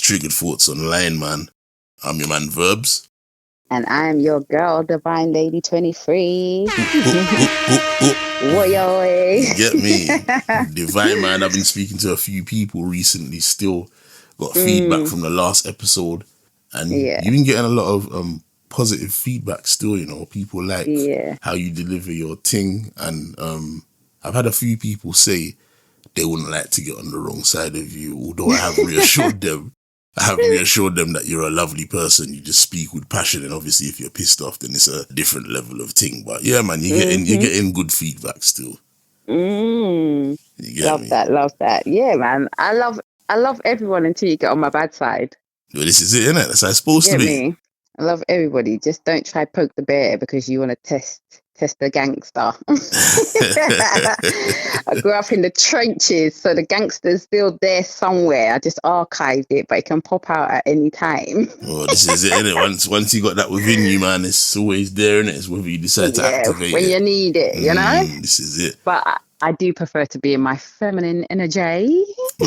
Triggered Thoughts Online, man. I'm your man, Verbz. And I'm your girl, Divinelady23. What your way? You get me? Divine, man. I've been speaking to a few people recently still. Got feedback from the last episode. And you've been getting a lot of positive feedback still, you know. People like how you deliver your thing. And I've had a few people say they wouldn't like to get on the wrong side of you, although I have reassured them. That you're a lovely person. You just speak with passion, and obviously, if you're pissed off, then it's a different level of thing. But yeah, man, you're getting good feedback still. Love that. Yeah, man. I love everyone until you get on my bad side. Well, this is it, innit? That's how it's supposed to be. Me? I love everybody. Just don't try poke the bear because you want to test the gangster. I grew up in the trenches, so the gangster's still there somewhere. I just archived it, but it can pop out at any time. Oh, this is it, innit? Once you got that within you, man, it's always there, innit? It's whether you decide to activate when you need it, you know? This is it. But I do prefer to be in my feminine energy. We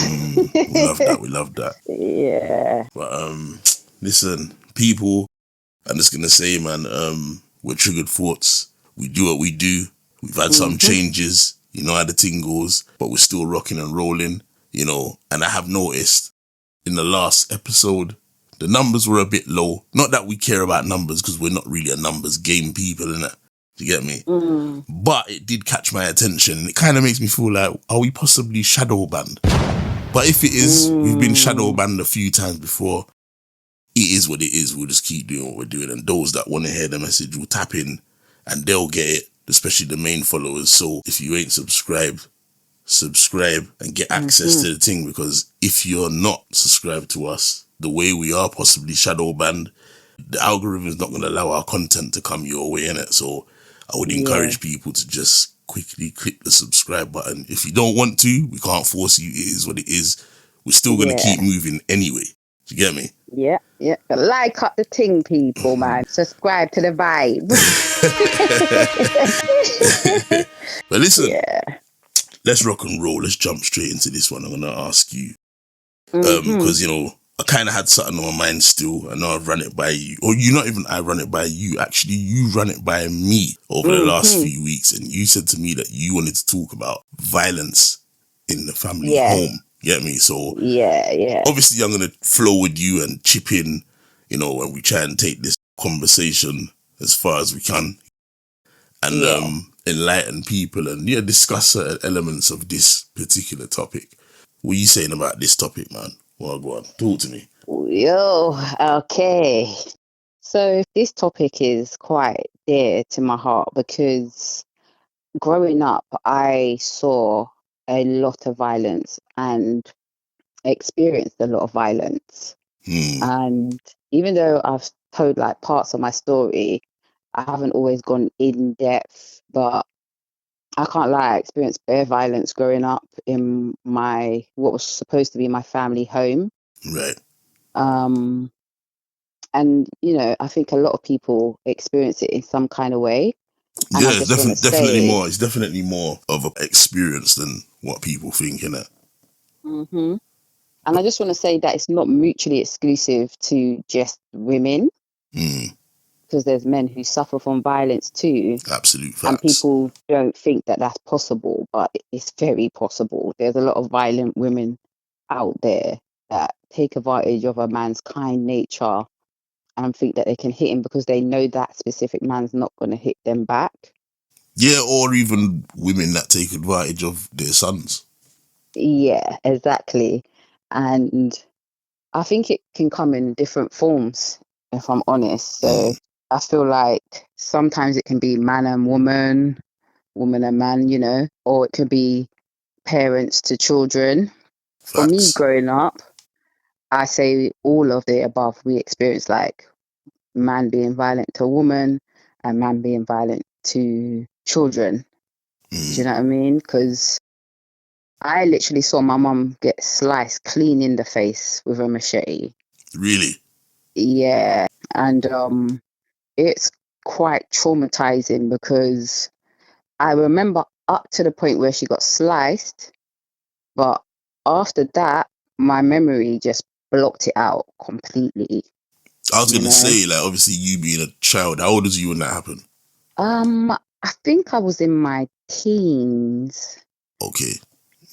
love that. Yeah. But listen, people, I'm just gonna say, man, we're Triggered Thoughts. We do what we do. We've had some changes, you know how the thing goes, but we're still rocking and rolling, you know. And I have noticed in the last episode, the numbers were a bit low. Not that we care about numbers, because we're not really a numbers game people, innit? Do you get me? But it did catch my attention, and it kind of makes me feel like, are we possibly shadow banned? But if it is, we've been shadow banned a few times before. It is what it is. We'll just keep doing what we're doing. And those that want to hear the message will tap in and they'll get it, especially the main followers. So if you ain't subscribed, subscribe and get access to the thing, because if you're not subscribed to us, the way we are possibly shadow banned, the algorithm is not going to allow our content to come your way, innit? So I would encourage people to just quickly click the subscribe button. If you don't want to, we can't force you. It is what it is. We're still going to keep moving anyway. Do you get me? Yeah. But like up the thing, people, man. Subscribe to the vibe. But listen, let's rock and roll. Let's jump straight into this one. I'm going to ask you. Because, you know, I kind of had something on my mind still. I know I've run it by you. Or I run it by you. Actually, you run it by me over the last few weeks. And you said to me that you wanted to talk about violence in the family home. Get me? So obviously I'm going to flow with you and chip in, you know, when we try and take this conversation as far as we can and enlighten people and discuss certain elements of this particular topic. What are you saying about this topic, man? Well, go on, talk to me. Okay. So this topic is quite dear to my heart because growing up, I saw a lot of violence and experienced a lot of violence. And even though I've told like parts of my story, I haven't always gone in depth, but I can't lie, I experienced bare violence growing up in what was supposed to be my family home. Right. And, you know, I think a lot of people experience it in some kind of way. And it's definitely more. It's definitely more of an experience than what people think, innit? And I just want to say that it's not mutually exclusive to just women. Because there's men who suffer from violence too. Absolute facts. And people don't think that that's possible, but it's very possible. There's a lot of violent women out there that take advantage of a man's kind nature and think that they can hit him because they know that specific man's not going to hit them back. Yeah, or even women that take advantage of their sons. Yeah, exactly. And I think it can come in different forms, if I'm honest. So I feel like sometimes it can be man and woman and man, you know, or it could be parents to children. Facts. For me growing up, I say all of the above. We experienced like man being violent to a woman and man being violent to children. Do you know what I mean? Because I literally saw my mum get sliced clean in the face with a machete. Really? Yeah. And it's quite traumatizing because I remember up to the point where she got sliced, but after that, my memory just blocked it out completely. I was You going to know, say, like, obviously you being a child, how old was you when that happened? I think I was in my teens. Okay.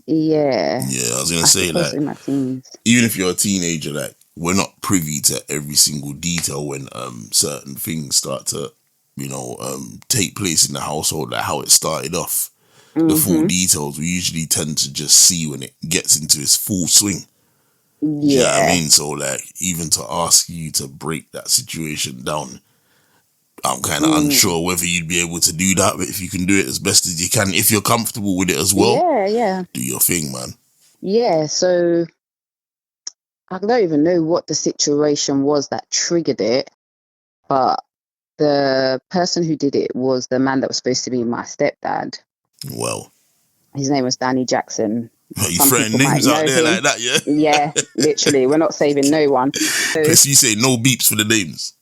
Yeah, Yeah, I was going to I say, think I was like, in my teens. even if you're a teenager, like, we're not privy to every single detail when certain things start to, take place in the household, like how it started off. The full Mm-hmm. details we usually tend to just see when it gets into its full swing. Do you know what I Yeah. mean? So, like, even to ask you to break that situation down, I'm kind of Mm. unsure whether you'd be able to do that, but if you can do it as best as you can, if you're comfortable with it as well, Yeah, yeah. do your thing, man. Yeah, so I don't even know what the situation was that triggered it, but the person who did it was the man that was supposed to be my stepdad. Well, His name was Danny Jackson. you Some throwing people might names out know there him. like that, yeah? Yeah, literally. We're not saving no one. So, Plus, you say no beeps for the names.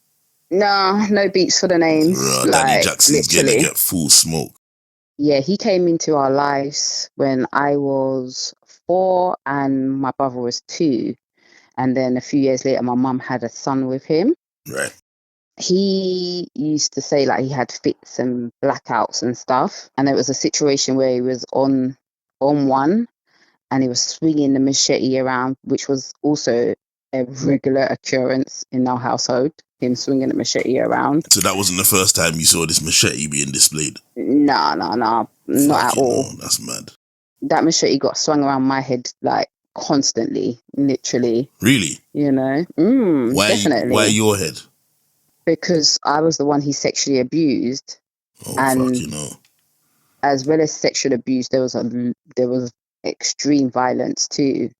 no beats for the names. Danny Like, Jackson's gonna literally. get full smoke. Yeah, he came into our lives when I was 4 and my brother was 2. And then a few years later, my mum had a son with him. Right. He used to say like he had fits and blackouts and stuff. And there was a situation where he was on one and he was swinging the machete around, which was also a regular occurrence in our household, him swinging the machete around. So that wasn't the first time you saw this machete being displayed? No, not at Fucking all. no, that's mad. That machete got swung around my head like constantly, literally, Really? definitely. Why your head? Because I was the one he sexually abused, Oh, and fucking no. as well as sexual abuse, there was extreme violence too.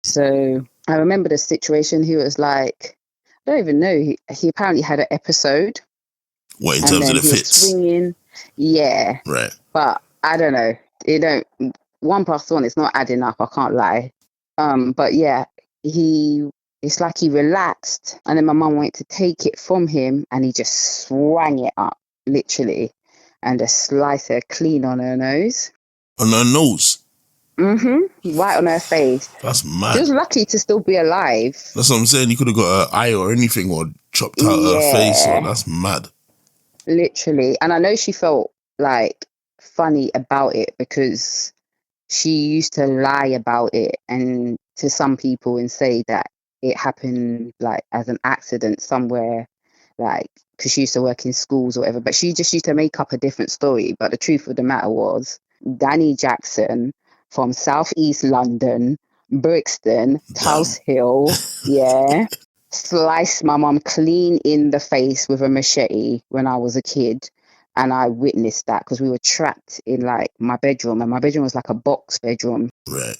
So I remember the situation. He was like, I don't even know. He apparently had an episode, What, in and terms of then the he was fits? swinging. Yeah, Right. but I don't know. It don't 1 plus 1. It's not adding up. I can't lie. But yeah, he. It's like he relaxed, and then my mum went to take it from him, and he just swung it up, literally, and just sliced her clean on her nose. On her nose? Right on her face. That's She was mad. lucky to still be alive. That's what I'm saying. You could have got her eye or anything, or chopped out her face, or Yeah, that's mad. literally. And I know she felt like funny about it because she used to lie about it and to some people and say that it happened like as an accident somewhere, like because she used to work in schools or whatever. But she just used to make up a different story. But the truth of the matter was, Danny Jackson from Southeast London, Brixton, Damn. Tulse Hill, yeah, sliced my mum clean in the face with a machete when I was a kid. And I witnessed that because we were trapped in like my bedroom, and my bedroom was like a box bedroom. Right.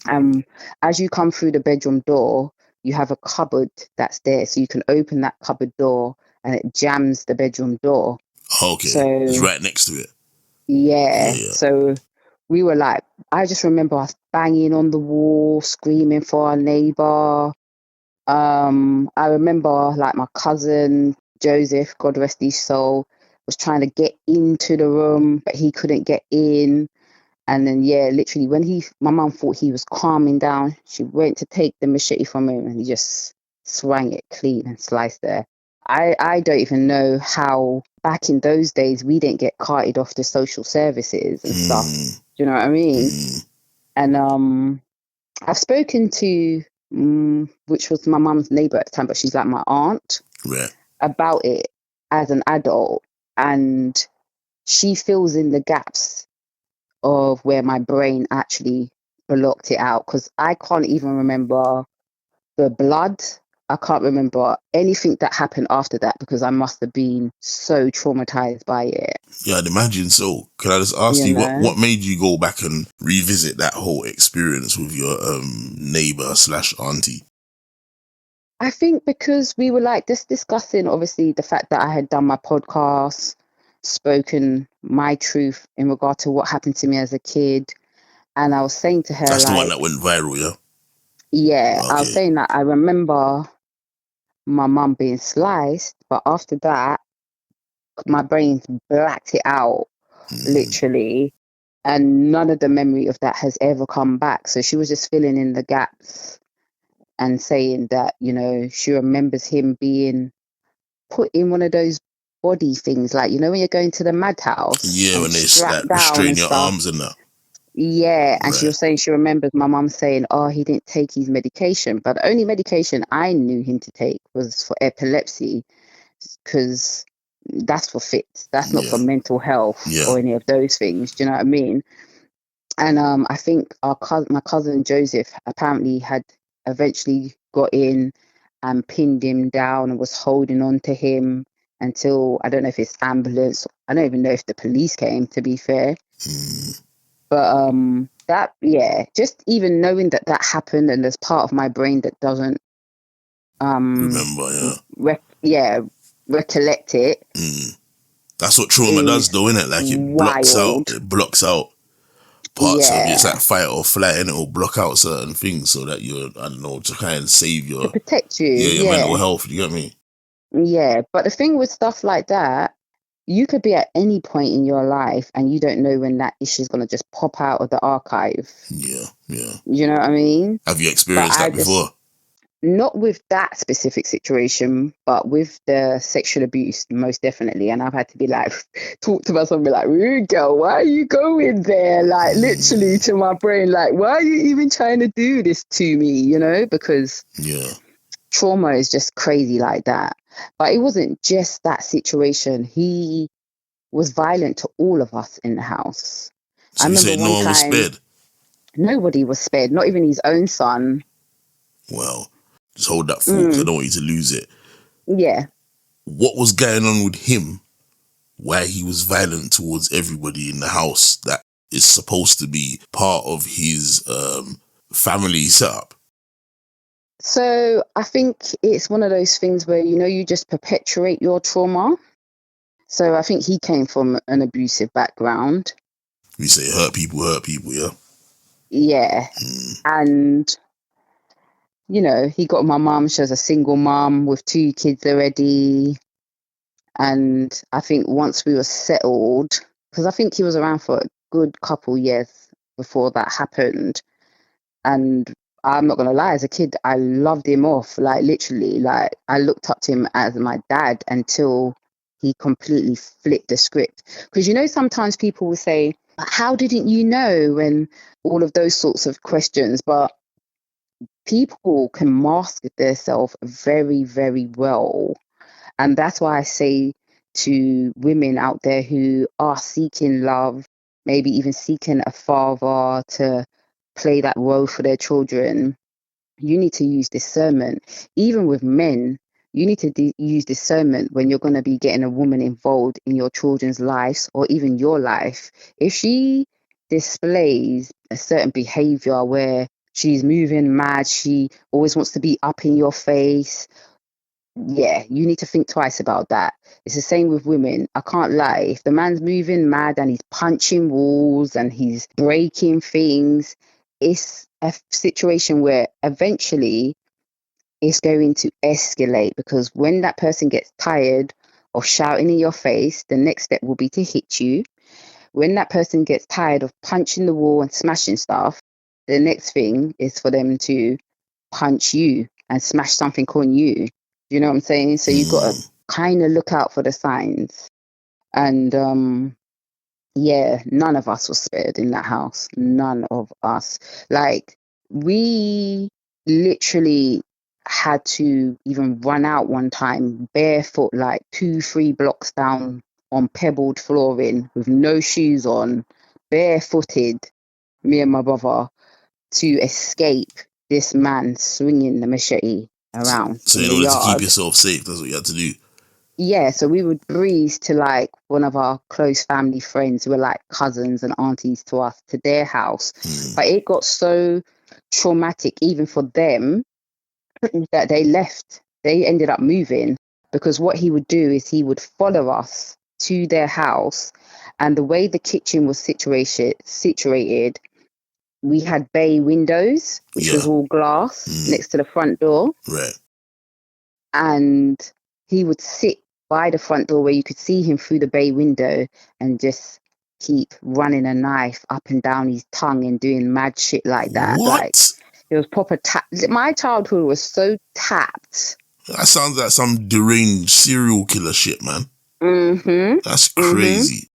As you come through the bedroom door, you have a cupboard that's there, so you can open that cupboard door, and it jams the bedroom door. Okay. It's So right next to it. Yeah, yeah, yeah. so we were like, I just remember us banging on the wall, screaming for our neighbor. I remember like my cousin Joseph, God rest his soul, was trying to get into the room, but he couldn't get in. And then yeah, literally when my mum thought he was calming down, she went to take the machete from him and he just swung it clean and sliced her. I don't even know how back in those days we didn't get carted off to social services and stuff. Mm, Do you know what I mean? mm, And I've spoken to which was my mum's neighbor at the time, but she's like my aunt, right. about it as an adult, and she fills in the gaps of where my brain actually blocked it out because I can't even remember the blood. I can't remember anything that happened after that because I must have been so traumatized by it, Yeah, I'd imagine so. Can I just ask you you know. what made you go back and revisit that whole experience with your neighbor slash auntie? I think because we were like just discussing obviously the fact that I had done my podcast, spoken my truth in regard to what happened to me as a kid. And I was saying to her, That's the one that like, went viral, yeah? yeah, I was Okay. saying that I remember my mum being sliced, but after that, my brain blacked it out, Mm, literally. And none of the memory of that has ever come back. So she was just filling in the gaps and saying that, you know, she remembers him being put in one of those body things, like, you know, when you're going to the madhouse Yeah, and when they strapped like down restrain and your stuff. arms and that. Yeah, and she Right. was saying she remembers my mum saying, oh, he didn't take his medication. But the only medication I knew him to take was for epilepsy, because that's for fits. That's not for Yeah. mental health Yeah. or any of those things. Do you know what I mean? And I think my cousin Joseph apparently had eventually got in and pinned him down and was holding on to him until, I don't know if it's ambulance. I don't even know if the police came, to be fair. Mm. But that, yeah, just even knowing that that happened, and there's part of my brain that doesn't Remember, yeah. recollect it, Mm. That's what trauma does, is though, innit? Like wild. it blocks out parts of you. It's like Yeah, fight or flight, and it will block out certain things so that you're, I don't know, to kind of save to your, protect you. yeah, your mental Yeah, health. You get me? yeah. But the thing with stuff like that, you could be at any point in your life and you don't know when that issue is going to just pop out of the archive. Yeah, yeah. You know what I mean? Have you But experienced I that just, before? not with that specific situation, but with the sexual abuse, most definitely. And I've had to be like, talk to myself and be like, "Rude girl, why are you going there?" Like, literally to my brain, like, why are you even trying to do this to me? You know, because Yeah. trauma is just crazy like that. But it wasn't just that situation. He was violent to all of us in the house. I So you remember say no one one was time, spared? nobody was spared, not even his own son. Well, just hold that thought because I Mm, don't want you to lose it. yeah. What was going on with him? Why he was violent towards everybody in the house that is supposed to be part of his family setup? So I think it's one of those things where, you know, you just perpetuate your trauma. So I think he came from an abusive background. We say hurt people, yeah? Yeah. Mm. And, you know, he got my mum. She was a single mum with 2 kids already. And I think once we were settled, because I think he was around for a good couple years before that happened. And I'm not gonna lie, as a kid, I loved him off. Like, literally, like, I looked up to him as my dad until he completely flipped the script. Because, you know, sometimes people will say, how didn't you know? When all of those sorts of questions, but people can mask themselves very, very well. And that's why I say to women out there who are seeking love, maybe even seeking a father to play that role for their children, you need to use discernment. Even with men, you need to use discernment when you're going to be getting a woman involved in your children's lives or even your life. If she displays a certain behavior where she's moving mad, she always wants to be up in your face, yeah, you need to think twice about that. It's the same with women. I can't lie. If the man's moving mad and he's punching walls and he's breaking things, it's a situation where eventually it's going to escalate, because when that person gets tired of shouting in your face, the next step will be to hit you. When that person gets tired of punching the wall and smashing stuff, the next thing is for them to punch you and smash something on you. You know what I'm saying? So you got to Mm. kind of look out for the signs. And yeah, none of us was spared in that house. None of us. Like, we literally had to even run out one time barefoot, like 2, 3 blocks down on pebbled flooring with no shoes on, barefooted, me and my brother, to escape this man swinging the machete around So in in the order to keep yard. yourself safe, that's what you had to do. Yeah, so we would breeze to like one of our close family friends who were like cousins and aunties to us, to their house. Mm. But it got so traumatic even for them that they left. They ended up moving, because what he would do is he would follow us to their house, and the way the kitchen was situated, we had bay windows, which was Yeah. all glass Mm. next to the front door. Right. And he would sit by the front door where you could see him through the bay window and just keep running a knife up and down his tongue and doing mad shit like that. Like, What? It was proper my childhood was so tapped. That sounds like some deranged serial killer shit, man. Mm-hmm. That's Mm-hmm. crazy.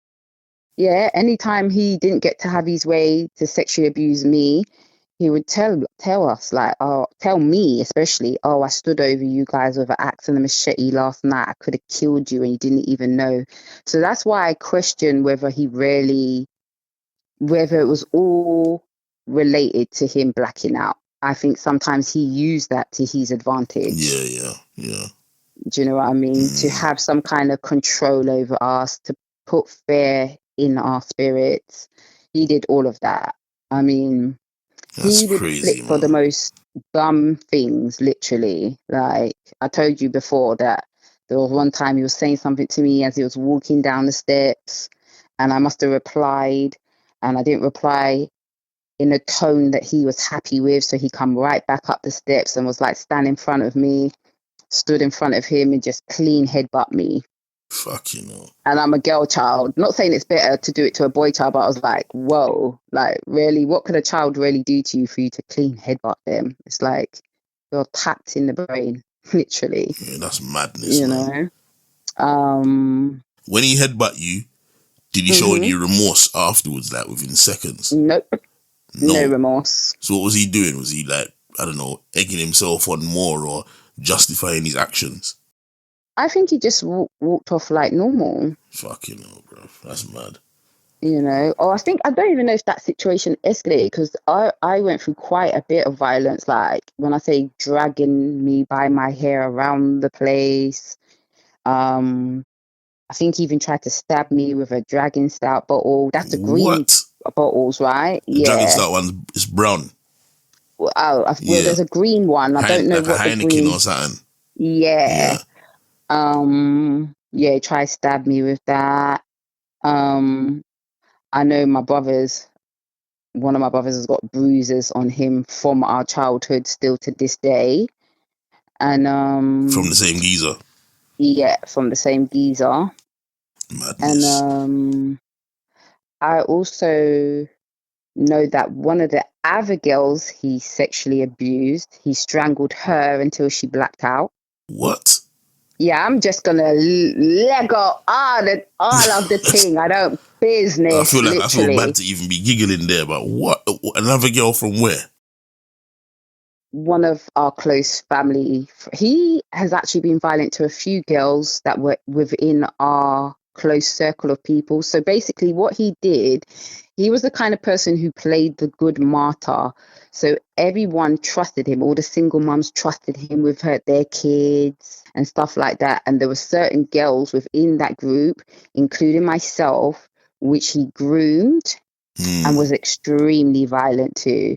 Yeah, anytime he didn't get to have his way to sexually abuse me, he would tell us, like, oh, tell me especially, oh, I stood over you guys with an axe and a machete last night. I could have killed you and you didn't even know. So that's why I question whether it was all related to him blacking out. I think sometimes he used that to his advantage. Yeah. Do you know what I mean? To have some kind of control over us, to put fear in our spirits. He did all of that. I mean, That's he would flip crazy, for the man. most dumb things, literally. Like, I told you before that there was one time he was saying something to me as he was walking down the steps, and I must have replied, and I didn't reply in a tone that he was happy with. So he come right back up the steps and was like standing in front of me, stood in front of him and just clean headbutt me. Fucking hell. And I'm a girl child. Not saying it's better to do it to a boy child, but I was like, whoa, like, really, what could a child really do to you for you to clean headbutt them? It's like you're tapped in the brain, literally. Yeah, that's madness, You man. know. When he headbutt you, did he show any remorse afterwards, like within seconds? Nope. No No. remorse. So what was he doing? Was he like, I don't know, egging himself on more or justifying his actions? I think he just walked off like normal. Fucking hell, bro. That's mad. You know, or I don't even know if that situation escalated, because I went through quite a bit of violence. Like, when I say dragging me by my hair around the place, I think he even tried to stab me with a Dragon Stout bottle. That's the green What? bottles, right? The Dragon Yeah. Stout one is brown. Well, Yeah. there's a green one. I don't know like what a the Heineken green. or something. Yeah. Yeah, he tried to stab me with that. I know one of my brothers has got bruises on him from our childhood still to this day. And From the same geezer. yeah, from the same geezer. Madness. And I also know that one of the other girls he sexually abused, he strangled her until she blacked out. What? Yeah, I'm just gonna let go all of the thing. I don't business. I feel Literally. bad to even be giggling there, but what? Another girl from where? One of our close family, he has actually been violent to a few girls that were within our close circle of people. So basically what he did, he was the kind of person who played the good martyr. So everyone trusted him. All the single mums trusted him with their kids and stuff like that. And there were certain girls within that group, including myself, which he groomed and was extremely violent to.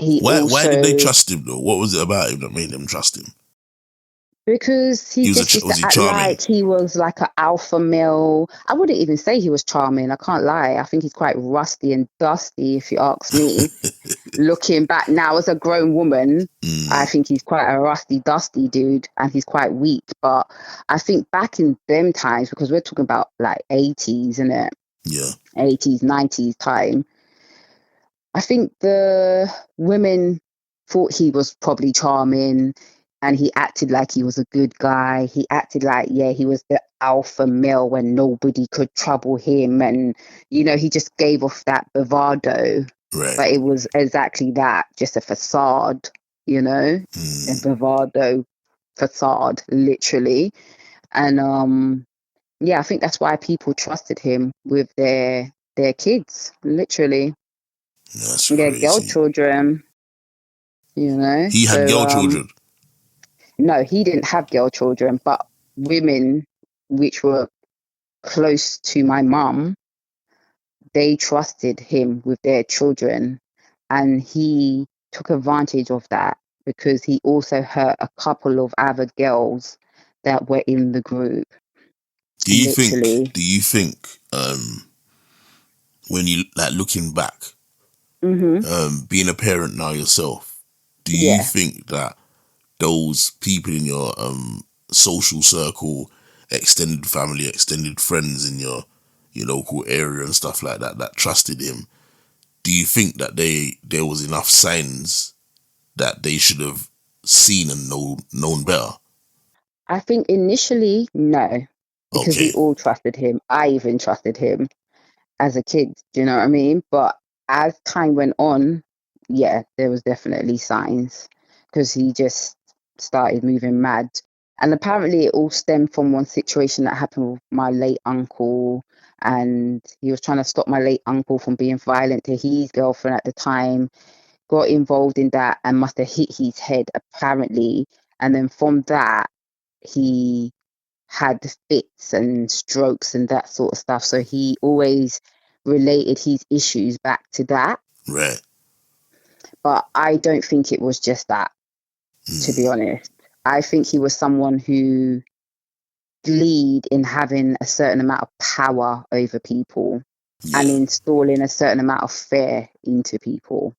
He Why did they also, trust him though? What was it about him that made them trust him? because he just used Was to he act charming? like he was like an alpha male. I wouldn't even say he was charming. I can't lie. I think he's quite rusty and dusty, if you ask me. Looking back now as a grown woman, I think he's quite a rusty, dusty dude, and he's quite weak. But I think back in them times, because we're talking about like 80s, isn't it? Yeah. 80s, 90s time. I think the women thought he was probably charming, and he acted like he was a good guy. He acted like, yeah, he was the alpha male when nobody could trouble him. And, he just gave off that bravado. Right. But it was exactly that, just a facade, a bravado facade, literally. And yeah, I think that's why people trusted him with their kids, literally. That's Their girl crazy. children, He had girl children. No, he didn't have girl children, but women which were close to my mum, they trusted him with their children, and he took advantage of that because he also hurt a couple of other girls that were in the group. Do you Literally. think when you like looking back, being a parent now yourself, do you think that those people in your social circle, extended family, extended friends in your local area and stuff like that trusted him, do you think that there was enough signs that they should have seen and known better? I think initially, no, because we Okay. all trusted him. I even trusted him as a kid. Do you know what I mean? But as time went on, yeah, there was definitely signs because he just started moving mad. And apparently, it all stemmed from one situation that happened with my late uncle. And he was trying to stop my late uncle from being violent to his girlfriend at the time. Got involved in that and must have hit his head, apparently. And then from that, he had fits and strokes and that sort of stuff. So he always related his issues back to that. Right. But I don't think it was just that, to be honest. I think he was someone who lead in having a certain amount of power over people and Yeah. installing a certain amount of fear into people.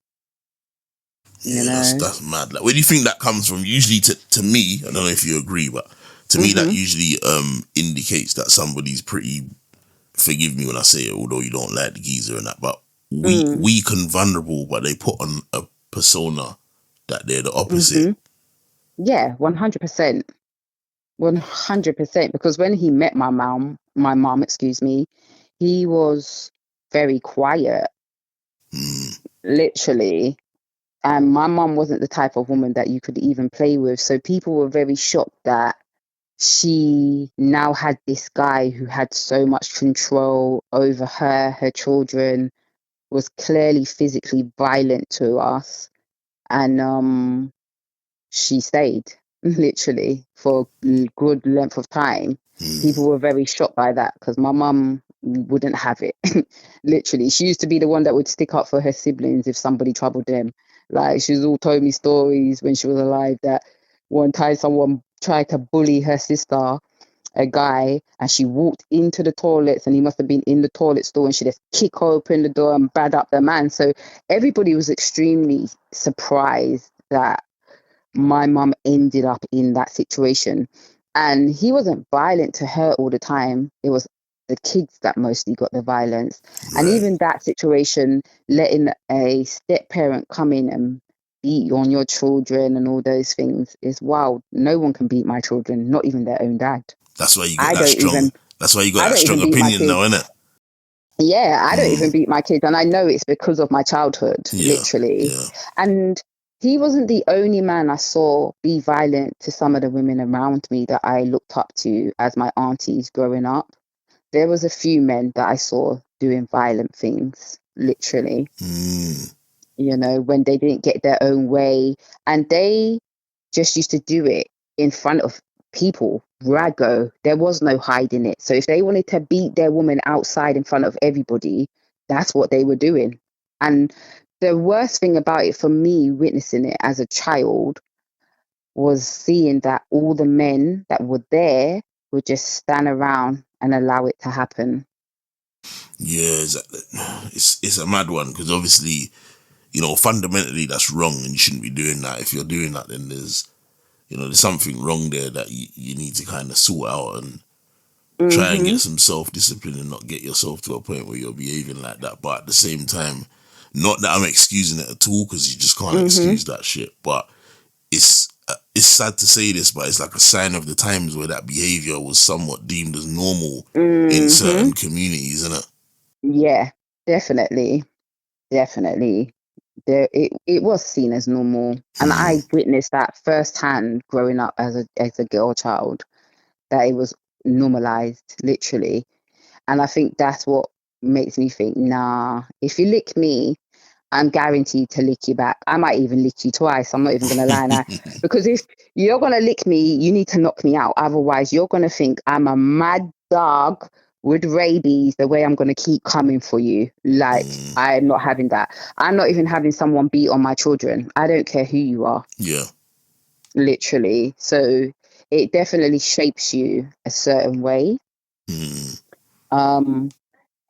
You Yeah, know? that's mad. Like, where do you think that comes from? Usually, to me, I don't know if you agree, but to me, that Hmm. usually indicates that somebody's pretty. Forgive me when I say it, although you don't like the geezer and that, but Mm. weak and vulnerable, but they put on a persona that they're the opposite. Hmm. Yeah, 100%. 100%. Because when he met my mom, excuse me, he was very quiet, Mm, literally. And my mom wasn't the type of woman that you could even play with. So people were very shocked that she now had this guy who had so much control over her, her children, was clearly physically violent to us. And she stayed literally for a good length of time. People mm, were very shocked by that because my mum wouldn't have it. Literally, she used to be the one that would stick up for her siblings if somebody troubled them. Like, she's all told me stories when she was alive that one time someone tried to bully her sister, a guy, and she walked into the toilets and he must have been in the toilet stall and she just kick open the door and bad up the man. So everybody was extremely surprised that my mum ended up in that situation. And he wasn't violent to her all the time. It was the kids that mostly got the violence. And right. even that situation, letting a step parent come in and beat on your children and all those things is wild. No one can beat my children, not even their own dad. That's why you got I that don't strong. even That's why you got I that don't strong even beat my opinion now, kids. innit? Yeah, I don't even beat my kids, and I know it's because of my childhood, Yeah, literally. yeah, And he wasn't the only man I saw be violent to some of the women around me that I looked up to as my aunties growing up. There was a few men that I saw doing violent things, literally, mm, when they didn't get their own way, and they just used to do it in front of people. Rago, there was no hiding it. So if they wanted to beat their woman outside in front of everybody, that's what they were doing. And the worst thing about it for me, witnessing it as a child, was seeing that all the men that were there would just stand around and allow it to happen. yeah. It's a mad one because obviously, fundamentally that's wrong and you shouldn't be doing that. If you're doing that, then there's something wrong there that you need to kind of sort out and try and get Hmm. some self-discipline and not get yourself to a point where you're behaving like that. But at the same time, not that I'm excusing it at all because you just can't Hmm. excuse that shit. But it's sad to say this, but it's like a sign of the times where that behavior was somewhat deemed as normal in Hmm. certain communities, isn't it? Yeah, definitely. Definitely. It was seen as normal. And I Mm, witnessed that firsthand growing up as a girl child, that it was normalized, literally. And I think that's what makes me think, nah, if you lick me, I'm guaranteed to lick you back. I might even lick you twice. I'm not even gonna lie now. Because if you're gonna lick me, you need to knock me out. Otherwise, you're gonna think I'm a mad dog with rabies, the way I'm gonna keep coming for you. Like, mm, I'm not having that. I'm not even having someone beat on my children. I don't care who you are, yeah. literally. So it definitely shapes you a certain way. Mm. Um,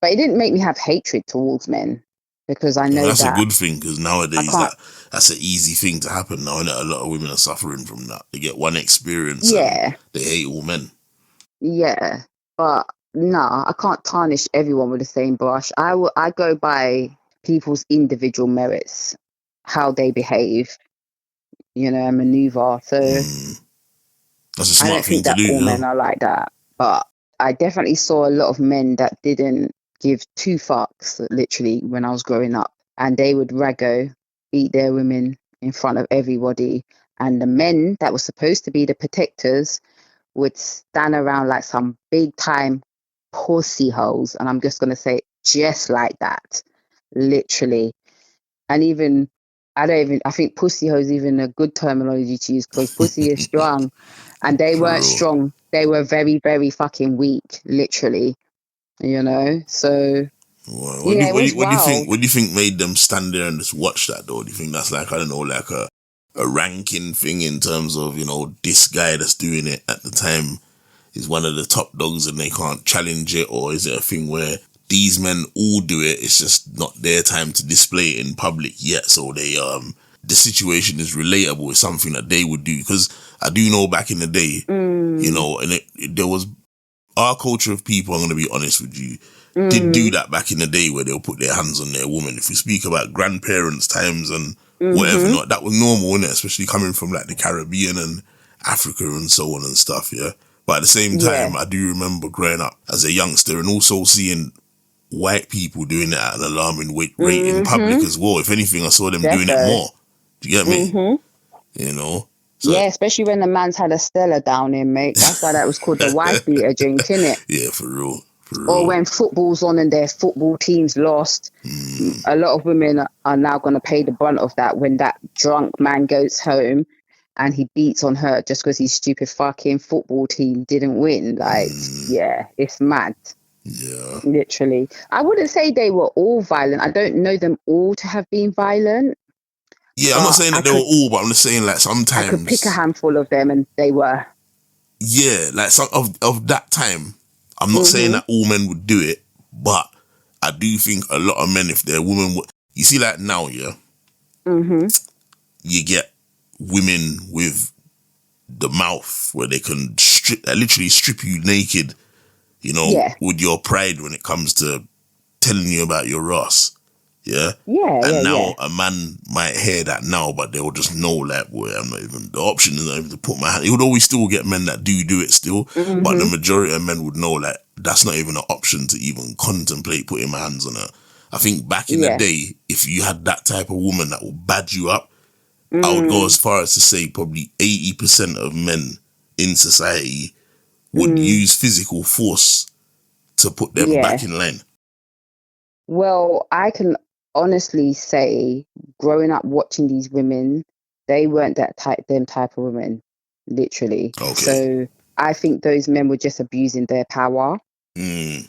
but it didn't make me have hatred towards men because I Well, know that's a that good thing because I nowadays can't. that's an easy thing to happen now, and a lot of women are suffering from that. They get one experience and Yeah. they hate all men. Yeah, but no, I can't tarnish everyone with the same brush. I go by people's individual merits, how they behave. and maneuver. So That's a I smart don't thing think to that do, all yeah. men are like that. But I definitely saw a lot of men that didn't give two fucks, literally, when I was growing up. And they would raggo, beat their women in front of everybody. And the men that were supposed to be the protectors would stand around like some big time pussy holes. And I'm just going to say it just like that, literally. And even, I think pussy hoe is even a good terminology to use because pussy is strong and they For weren't real. strong. They were very, very fucking weak, literally, So, What do yeah, you, it what do was you, what do you think? wild. What do you think made them stand there and just watch that though? Do you think that's like, I don't know, like a ranking thing in terms of, this guy that's doing it at the time is one of the top dogs and they can't challenge it? Or is it a thing where these men all do it, it's just not their time to display it in public yet, so they the situation is relatable, it's something that they would do? Because I do know back in the day, Mm, and there was our culture of people, I'm going to be honest with you, did do mm, that back in the day where they'll put their hands on their woman. If we speak about grandparents' times and whatever mm-hmm. not, that was normal, innit? Especially coming from like the Caribbean and Africa and so on and stuff, yeah? But at the same Yeah. time, I do remember growing up as a youngster and also seeing white people doing it at an alarming rate in public Mm-hmm. as well. If anything, I saw them doing it Defo. more. Do you get me? Mm-hmm. You know? So, Yeah, especially when the man's had a Stella down in, mate. That's why that was called the wife beater drink, innit? yeah, for real. For Or real. when football's on and their football teams lost, a lot of women are now going to pay the brunt of that when that drunk man goes home and he beats on her just because his stupid fucking football team didn't win. Like, yeah, it's mad, Yeah. literally. I wouldn't say they were all violent. I don't know them all to have been violent, Yeah, I'm not but saying I that they were could all, but I'm just saying like I could pick a sometimes, handful of them and they were. yeah, like some of that time. I'm not saying Mhm. that all men would do it, but I do think a lot of men, if their women would, you see, like now, yeah, Mhm. you get women with the mouth where they can literally strip you naked, Yeah. with your pride when it comes to telling you about your Ross. Yeah. Yeah. Yeah. And Yeah. now a man might hear that now, but they'll just know, like, boy, I'm not even, the option is not even to put my hand. You would always still get men that do it still, but the Mhm. majority of men would know, like, that's not even an option to even contemplate putting my hands on her. I think back in the Yeah. day, if you had that type of woman that will bad you up, I would go Mm. as far as to say probably 80% of men in society would Mm. use physical force to put them back Yeah. in line. Well, I can honestly say, growing up watching these women, they weren't them type of women, literally. Okay. So I think those men were just abusing their power. Mm,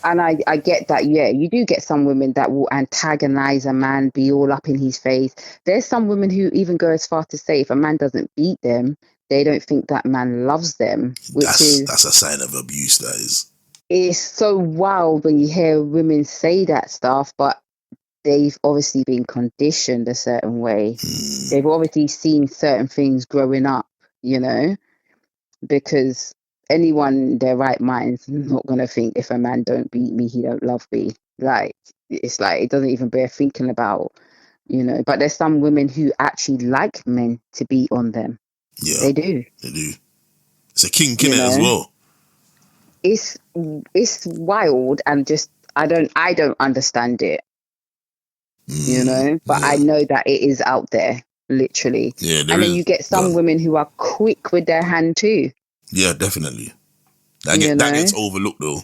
And I get that, yeah, you do get some women that will antagonize a man, be all up in his face. There's some women who even go as far to say if a man doesn't beat them, they don't think that man loves them, which that's a sign of abuse, that is. is so wild when you hear women say that stuff, but they've obviously been conditioned a certain way. They've obviously seen certain things growing up, you know, because anyone in their right mind's not gonna think if a man don't beat me, he don't love me. Like it's like it doesn't even bear thinking about, But there's some women who actually like men to beat on them. Yeah, They do, they do. It's a kink in you it as know. well. It's it's wild and just I don't understand it, But I Yeah, know that it is out there, literally. yeah, there And then is. you get some Gone. women who are quick with their hand too, Yeah, definitely. you That know. gets overlooked though.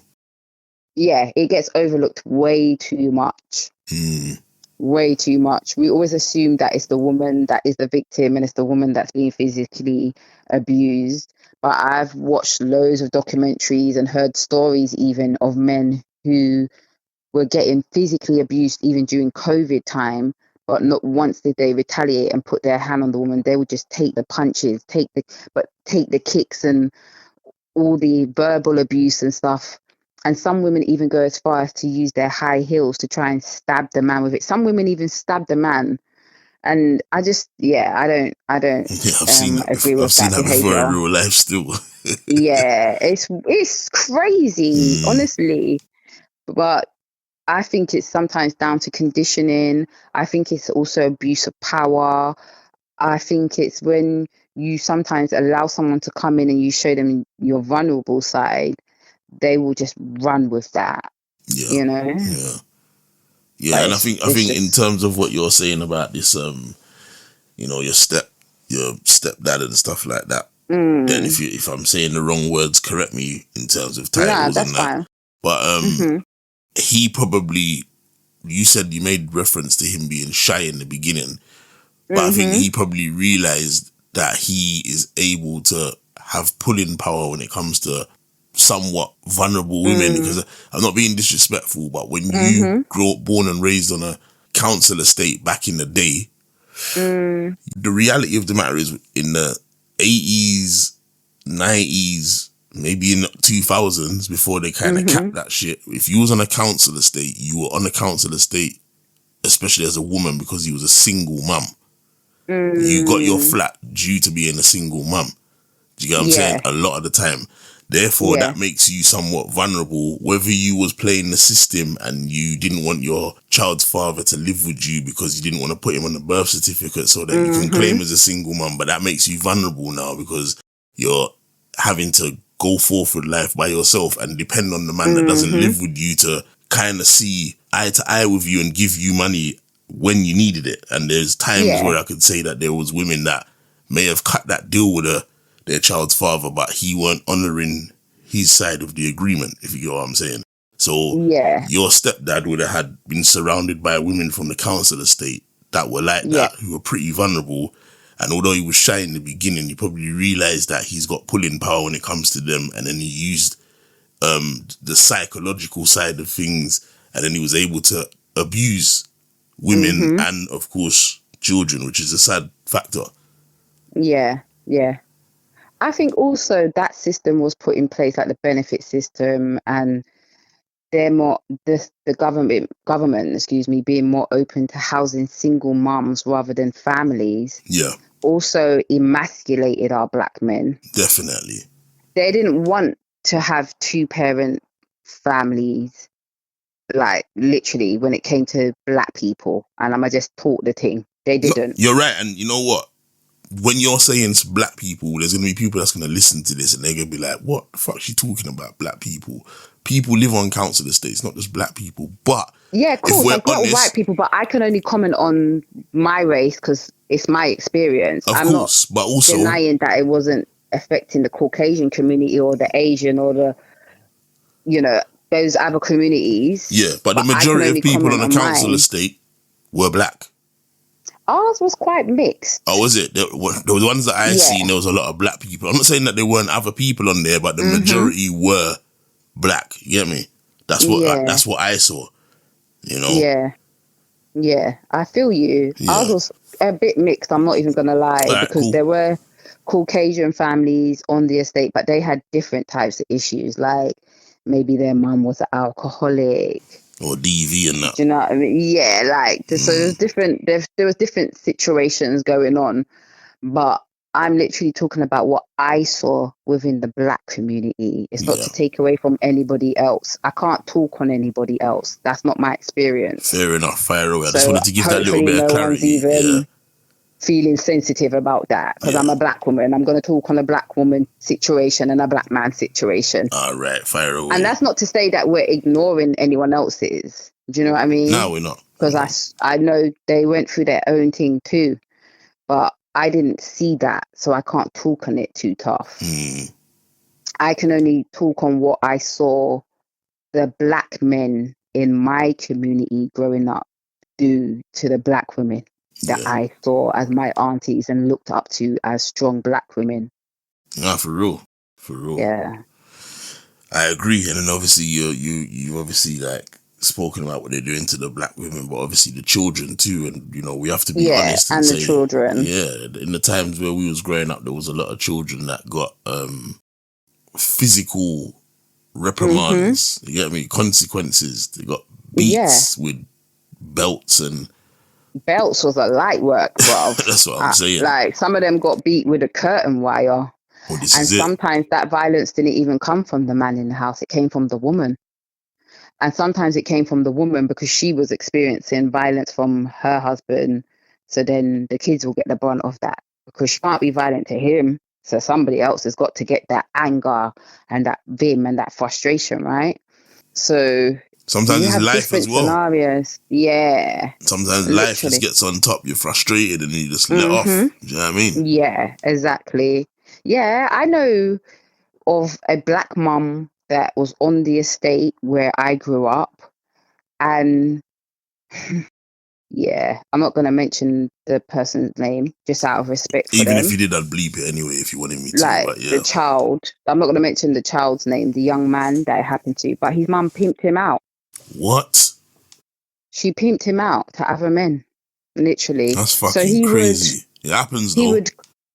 Yeah, it gets overlooked way too much. Mm, Way too much. We always assume that it's the woman that is the victim and it's the woman that's being physically abused. But I've watched loads of documentaries and heard stories even of men who were getting physically abused even during COVID time, but not once did they retaliate and put their hand on the woman. They would just take the punches, take the kicks and all the verbal abuse and stuff. And some women even go as far as to use their high heels to try and stab the man with it. Some women even stab the man. And I don't yeah, I've seen that agree before. I've with seen that that before in behavior. real life still. Yeah, it's crazy, mm, honestly. But I think it's sometimes down to conditioning. I think it's also abuse of power. I think it's when you sometimes allow someone to come in and you show them your vulnerable side, they will just run with that, Yeah, you know? yeah, yeah. But And I it's think in just, terms of what you're saying about this, your stepdad and stuff like that. Then mm, if I'm saying the wrong words, correct me in terms of no, titles that's and that. fine. But Mm-hmm, he probably, you said you made reference to him being shy in the beginning, but I think mm-hmm, he probably realized that he is able to have pulling power when it comes to somewhat vulnerable women. mm, Because I'm not being disrespectful, but when you mm-hmm, born and raised on a council estate back in the day, mm, the reality of the matter is in the 80s, 90s, maybe in the 2000s, before they kind of mm-hmm, capped that shit, if you was on a council estate, you were on a council estate, especially as a woman, because you was a single mum. You got your mm, flat due to being a single mum. Do you get what I'm saying? yeah, A lot of the time. Therefore, yeah, that makes you somewhat vulnerable, whether you was playing the system and you didn't want your child's father to live with you because you didn't want to put him on the birth certificate so that you can mm-hmm, claim as a single mum. But that makes you vulnerable now because you're having to go forth with life by yourself and depend on the man that doesn't mm-hmm, live with you to kind of see eye to eye with you and give you money when you needed it. And there's times yeah, where I could say that there was women that may have cut that deal with their child's father, but he weren't honouring his side of the agreement, if you get what I'm saying. So yeah, your stepdad would have had been surrounded by women from the council estate that were like yeah, that, who were pretty vulnerable. And although he was shy in the beginning, you probably realised that he's got pulling power when it comes to them. And then he used the psychological side of things, and then he was able to abuse women mm-hmm, and, of course, children, which is a sad factor. yeah, yeah. I think also that system was put in place, like the benefit system, and they're more the government, excuse me, being more open to housing single mums rather than families. Yeah, Also emasculated our black men. definitely. They didn't want to have two parent families, like literally when it came to black people. And I'ma just talk the thing. They No, didn't. you're right. And you know what? When you're saying black people, there's going to be people that's going to listen to this and they're going to be like, what the fuck is she talking about, black people? People live on council estates, not just black people. But Yeah, of if course, we're I'm not white honest, people, but I can only comment on my race because it's my experience. of I'm not course, but also, denying that it wasn't affecting the Caucasian community or the Asian or the, those other communities, yeah, but the but I can majority of only people on comment a on council mine. estate were black. Ours was quite Oh, mixed. was it? The ones that I Yeah. seen, there was a lot of black people. I'm not saying that there weren't other people on there, but the Mhm. majority were black. You get me? Yeah. That's what I saw. You know? Yeah. Yeah. I feel you. Ours Yeah. was a bit mixed, I'm not even gonna All lie, right, because cool. there were Caucasian families on the estate, but they had different types of issues. Like maybe their mum was an alcoholic. Or DV and that. Do you know what I mean? Yeah, like so Mm, there was different situations going on, but I'm literally talking about what I saw within the black community. It's not yeah. to take away from anybody else. I can't talk on anybody else. That's not my experience. Fair enough. Fire away. I just So wanted to give that little hopefully bit of no one's clarity. Yeah. even feeling sensitive about that because Yeah. I'm a black woman. I'm going to talk on a black woman situation and a black man situation. All right. Fire And away. that's not to say that we're ignoring anyone else's. Do you know what I mean? No, we're not. We're Because not. I know they went through their own thing too, but I didn't see that, so I can't talk on it too tough. Mm, I can only talk on what I saw the black men in my community growing up do to the black women that yeah. I saw as my aunties and looked up to as strong black women. Nah, for real. For real. Yeah. I agree. And then obviously you obviously like spoken about what they're doing to the black women, but obviously the children too. And we have to be Yeah. honest and And the say, children. yeah, in the times where we was growing up, there was a lot of children that got physical Mm-hmm. reprimands. You get me? Consequences. They got Yeah. beats with belts, and Belts was a light work, bruv. that's what I'm saying. Like some of them got beat with a curtain wire. Well, this And is it. sometimes that violence didn't even come from the man in the house. It came from the woman. And sometimes it came from the woman because she was experiencing violence from her husband So then the kids will get the brunt of that because she can't be violent to him. So somebody else has got to get that anger and that vim and that frustration, right? So Sometimes you it's have life as different well. scenarios. Yeah, Sometimes life just literally. gets on top. You're frustrated and you just let off. Do you know what I mean? Yeah, exactly. Yeah, I know of a black mum that was on the estate where I grew up. And yeah, I'm not going to mention the person's name just out of respect for Even if them. you did, I'd bleep it anyway if you wanted me to. Like But yeah. the child, I'm not going to mention the child's name, the young man that it happened to, but his mum pimped him out. What? She pimped him out to other men, literally. That's So fucking crazy. It happens he though. would,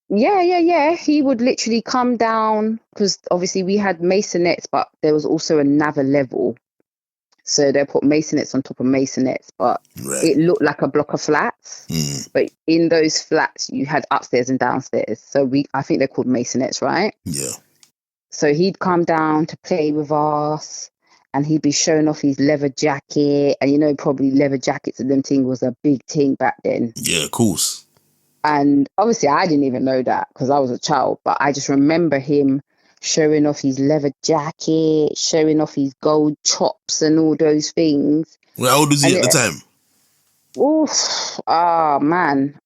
yeah. He would literally come down because obviously we had masonettes, but there was also another level. So they put masonettes on top of masonettes, but Right. it looked like a block of flats. But in those flats, you had upstairs and downstairs. So I think they're called masonettes, right? Yeah. So he'd come down to play with us and he'd be showing off his leather jacket. And, you know, probably leather jackets and them thing was a big thing back then. Yeah, of course. And obviously I didn't even know that because I was a child, but I just remember him showing off his leather jacket, showing off his gold chops and all those things. Well, how old was he at the time? Oh man.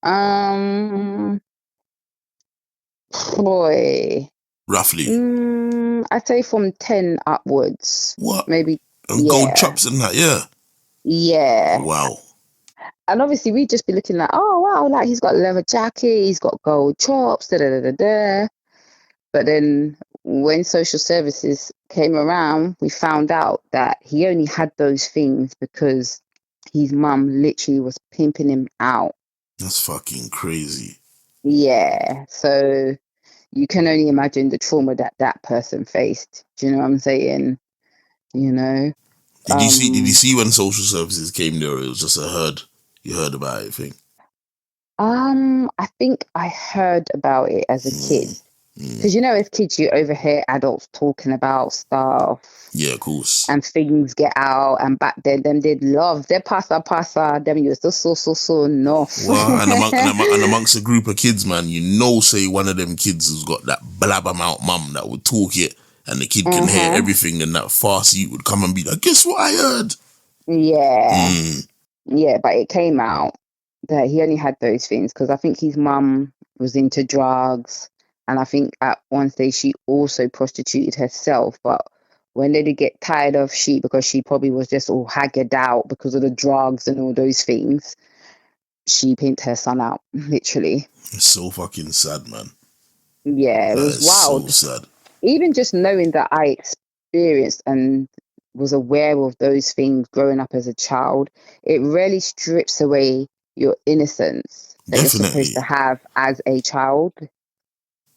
Boy. Roughly. I'd say from 10 upwards. What? Maybe. And gold chops and that, yeah. Yeah. Wow. And obviously we'd just be looking like, oh wow, like he's got a leather jacket, he's got gold chops, da da da da. But then when social services came around, we found out that he only had those things because his mum literally was pimping him out. That's fucking crazy. Yeah. So you can only imagine the trauma that person faced. Do you know what I'm saying? You know? Did you see when social services came there? It was just you heard about it, I think. I think I heard about it as a kid. Because, you know, as kids, you overhear adults talking about stuff. Yeah, of course. And things get out. And back then, them did love. They passa. Them used to so enough. Well, and amongst a group of kids, man, you know, say one of them kids who's got that blabbermouth mum that would talk it and the kid can hear everything, and that fast youth would come and be like, guess what I heard? Yeah. Yeah, but it came out that he only had those things because I think his mum was into drugs. And I think at one stage she also prostituted herself. But when they did get tired of she, because she probably was just all haggard out because of the drugs and all those things, she pimped her son out, literally. It's so fucking sad, man. Yeah, it was wild. So sad. Even just knowing that I experienced and was aware of those things growing up as a child, it really strips away your innocence that you're supposed to have as a child.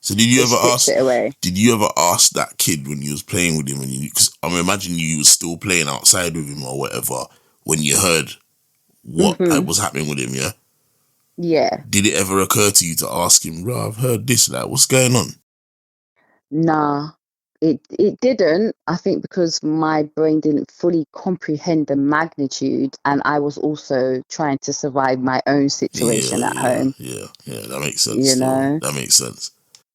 So did you ever ask that kid when you was playing with him, because I'm imagining you was still playing outside with him or whatever, when you heard what was happening with him, yeah? Yeah. Did it ever occur to you to ask him, bro, I've heard this, like, what's going on? Nah, it didn't. I think because my brain didn't fully comprehend the magnitude, and I was also trying to survive my own situation at home. Yeah, that makes sense. You know? That makes sense.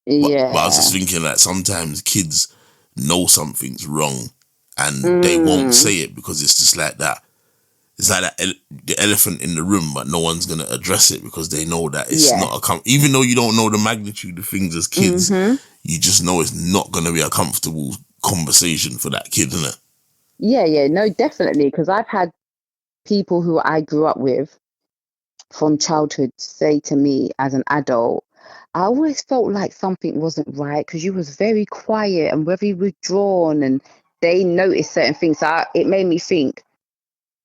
But I was just thinking that sometimes kids know something's wrong and they won't say it because it's just like that. It's like that the elephant in the room, but no one's going to address it because they know that it's not even though you don't know the magnitude of things as kids, you just know it's not going to be a comfortable conversation for that kid, isn't it? Yeah, no, definitely. Because I've had people who I grew up with from childhood say to me as an adult, I always felt like something wasn't right because you was very quiet and very withdrawn, and they noticed certain things. So it made me think,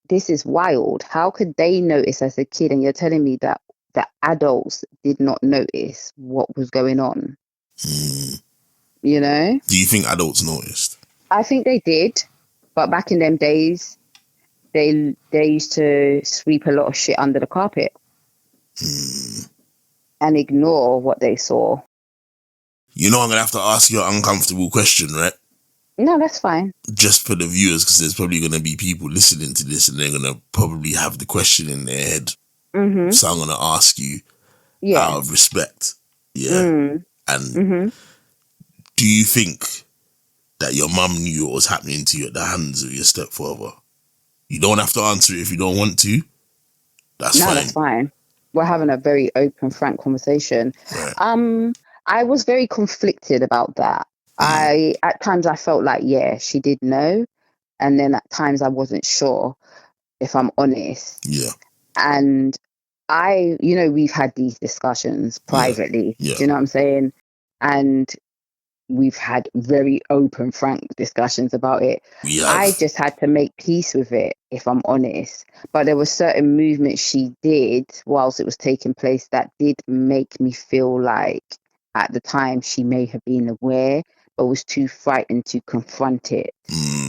this is wild. How could they notice as a kid? And you're telling me that the adults did not notice what was going on. You know? Do you think adults noticed? I think they did. But back in them days, they used to sweep a lot of shit under the carpet and ignore what they saw. You know, I'm going to have to ask you an uncomfortable question, right? No, that's fine. Just for the viewers, because there's probably going to be people listening to this and they're going to probably have the question in their head. Mhm. So I'm going to ask you Yeah. out of respect. Yeah. Mm. And Mhm. do you think that your mum knew what was happening to you at the hands of your stepfather? You don't have to answer it if you don't want to. That's No, fine. that's fine. We're having a very open, frank conversation. Right. I was very conflicted about that. At times I felt like, yeah, she did know, and then at times I wasn't sure, if I'm honest. Yeah. And we've had these discussions Yeah. privately. Yeah. Do you know what I'm saying? And we've had very open, frank discussions about it. We I have. just had to make peace with it, if I'm honest. But there were certain movements she did whilst it was taking place that did make me feel like at the time she may have been aware, but was too frightened to confront it.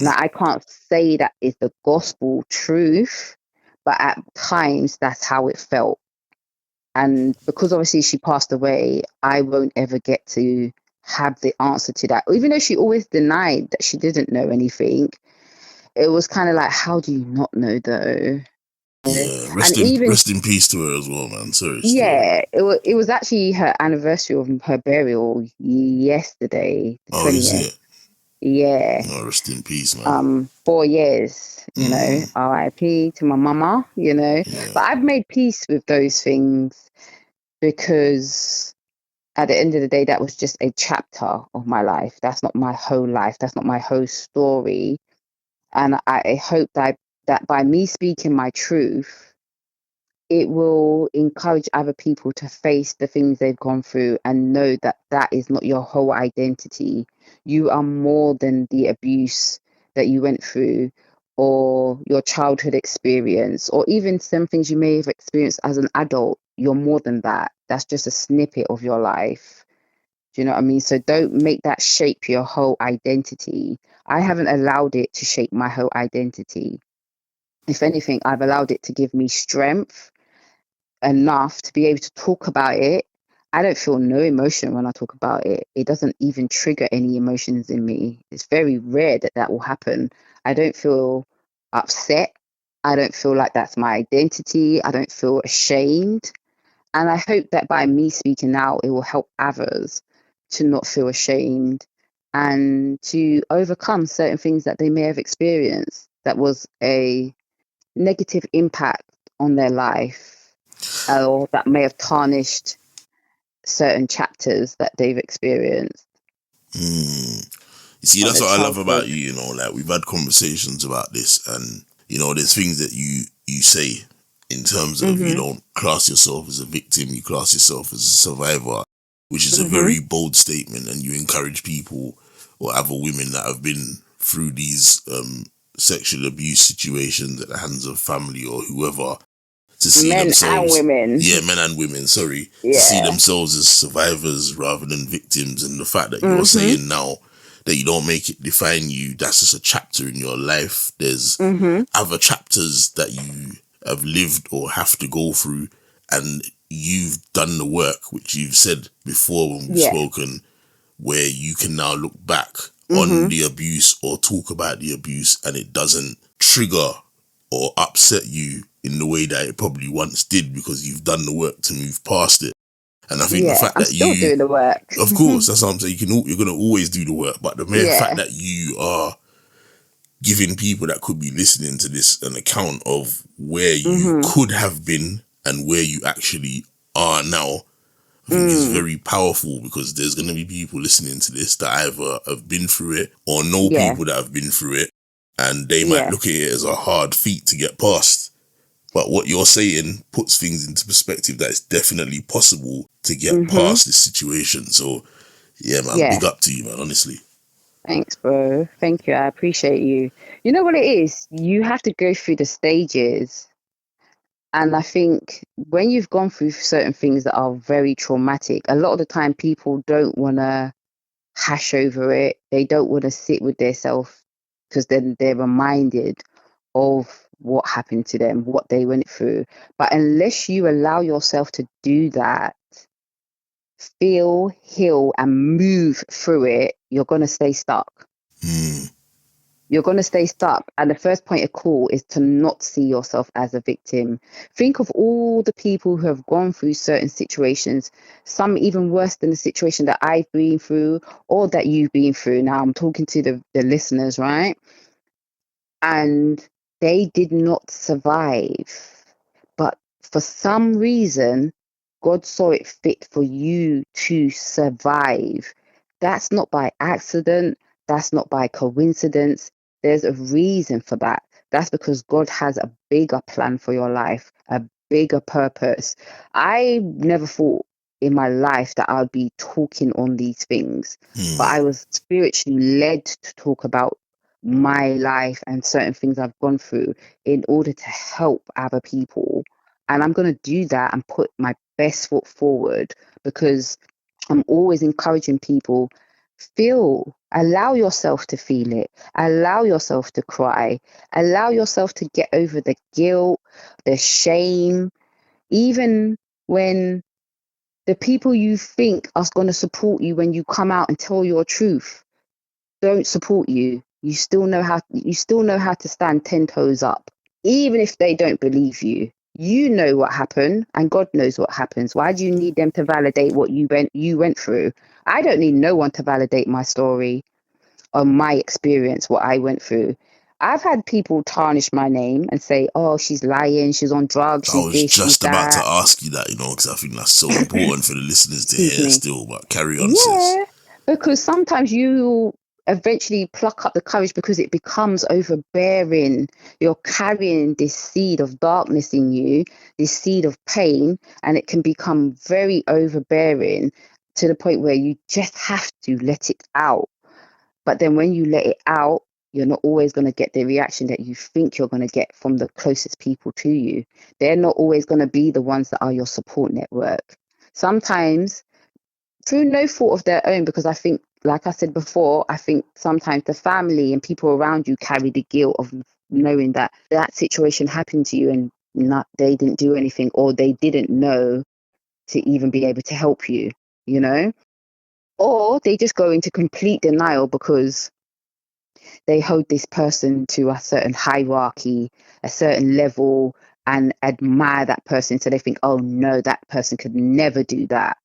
Now, I can't say that is the gospel truth, but at times that's how it felt. And because obviously she passed away, I won't ever get to have the answer to that. Even though she always denied that she didn't know anything, it was kind of like, how do you not know though? Yeah. And even, Rest in peace to her as well, man. Sorry still. yeah, it was actually her anniversary of her burial yesterday, the Oh, is 20th. it? Yeah. Oh, rest in peace, man. 4 years, Mm. RIP to my mama, Yeah. But I've made peace with those things because at the end of the day, that was just a chapter of my life. That's not my whole life. That's not my whole story. And I hope that by me speaking my truth, it will encourage other people to face the things they've gone through and know that that is not your whole identity. You are more than the abuse that you went through or your childhood experience or even some things you may have experienced as an adult. You're more than that. That's just a snippet of your life. Do you know what I mean? So don't make that shape your whole identity. I haven't allowed it to shape my whole identity. If anything, I've allowed it to give me strength enough to be able to talk about it. I don't feel no emotion when I talk about it. It doesn't even trigger any emotions in me. It's very rare that that will happen. I don't feel upset. I don't feel like that's my identity. I don't feel ashamed. And I hope that by me speaking out, it will help others to not feel ashamed and to overcome certain things that they may have experienced that was a negative impact on their life or that may have tarnished certain chapters that they've experienced Mm. You see, on that's their what I love about childhood. you. Like we've had conversations about this, and there's things that you say in terms of you Mhm. don't class yourself as a victim, you class yourself as a survivor, which is a Mhm. very bold statement, and you encourage people or other women that have been through these sexual abuse situations at the hands of family or whoever to see Men and themselves, women. yeah, men and women, sorry, to see Yeah. themselves as survivors rather than victims. And the fact that you're Mhm. saying now that you don't make it define you, that's just a chapter in your life. There's Mhm. other chapters that you have lived or have to go through, and you've done the work, which you've said before when we've Yeah. spoken, where you can now look back on Mhm. the abuse or talk about the abuse and it doesn't trigger or upset you in the way that it probably once did because you've done the work to move past it. And I think the Yeah. fact I'm that still doing the work. of course, that's what I'm saying. You're gonna always do the work, but the mere fact Yeah. that you are giving people that could be listening to this an account of where you Mhm. could have been and where you actually are now, I think is Mm. very powerful because there's going to be people listening to this that either have been through it or know Yeah. people that have been through it, and they might Yeah. look at it as a hard feat to get past. But what you're saying puts things into perspective that it's definitely possible to get Mhm. past this situation. So, yeah, man, Yeah. big up to you, man, honestly. Thanks, bro. Thank you. I appreciate you. You know what it is? You have to go through the stages. And I think when you've gone through certain things that are very traumatic, a lot of the time people don't want to hash over it. They don't want to sit with themselves because then they're reminded of what happened to them, what they went through. But unless you allow yourself to do that, feel, heal, and move through it, you're going to stay stuck. Hmm. You're going to stay stuck. And the first point of call is to not see yourself as a victim. Think of all the people who have gone through certain situations, some even worse than the situation that I've been through or that you've been through. Now I'm talking to the listeners, right? And they did not survive. But for some reason, God saw it fit for you to survive. That's not by accident. That's not by coincidence. There's a reason for that. That's because God has a bigger plan for your life, a bigger purpose. I never thought in my life that I'd be talking on these things, but I was spiritually led to talk about my life and certain things I've gone through in order to help other people. And I'm going to do that and put my best foot forward, because I'm always encouraging people, allow yourself to feel it, allow yourself to cry, allow yourself to get over the guilt, the shame, even when the people you think are going to support you when you come out and tell your truth don't support you. You still know how to stand 10 toes up. Even if they don't believe you, you know what happened and God knows what happens. Why do you need them to validate what you went through? I don't need no one to validate my story or my experience, what I went through. I've had people tarnish my name and say, oh, she's lying, she's on drugs, I she's was this, she's just about to that. ask you that, because I think that's so important for the listeners to Excuse hear me. still. But carry on, sis. Yeah, because sometimes you eventually pluck up the courage because it becomes overbearing. You're carrying this seed of darkness in you, this seed of pain, and it can become very overbearing to the point where you just have to let it out. But then when you let it out, you're not always going to get the reaction that you think you're going to get from the closest people to you. They're not always going to be the ones that are your support network. Sometimes through no fault of their own, because I think, like I said before, I think sometimes the family and people around you carry the guilt of knowing that that situation happened to you and they didn't do anything, or they didn't know to even be able to help you, or they just go into complete denial because they hold this person to a certain hierarchy, a certain level, and admire that person. So they think, oh no, that person could never do that.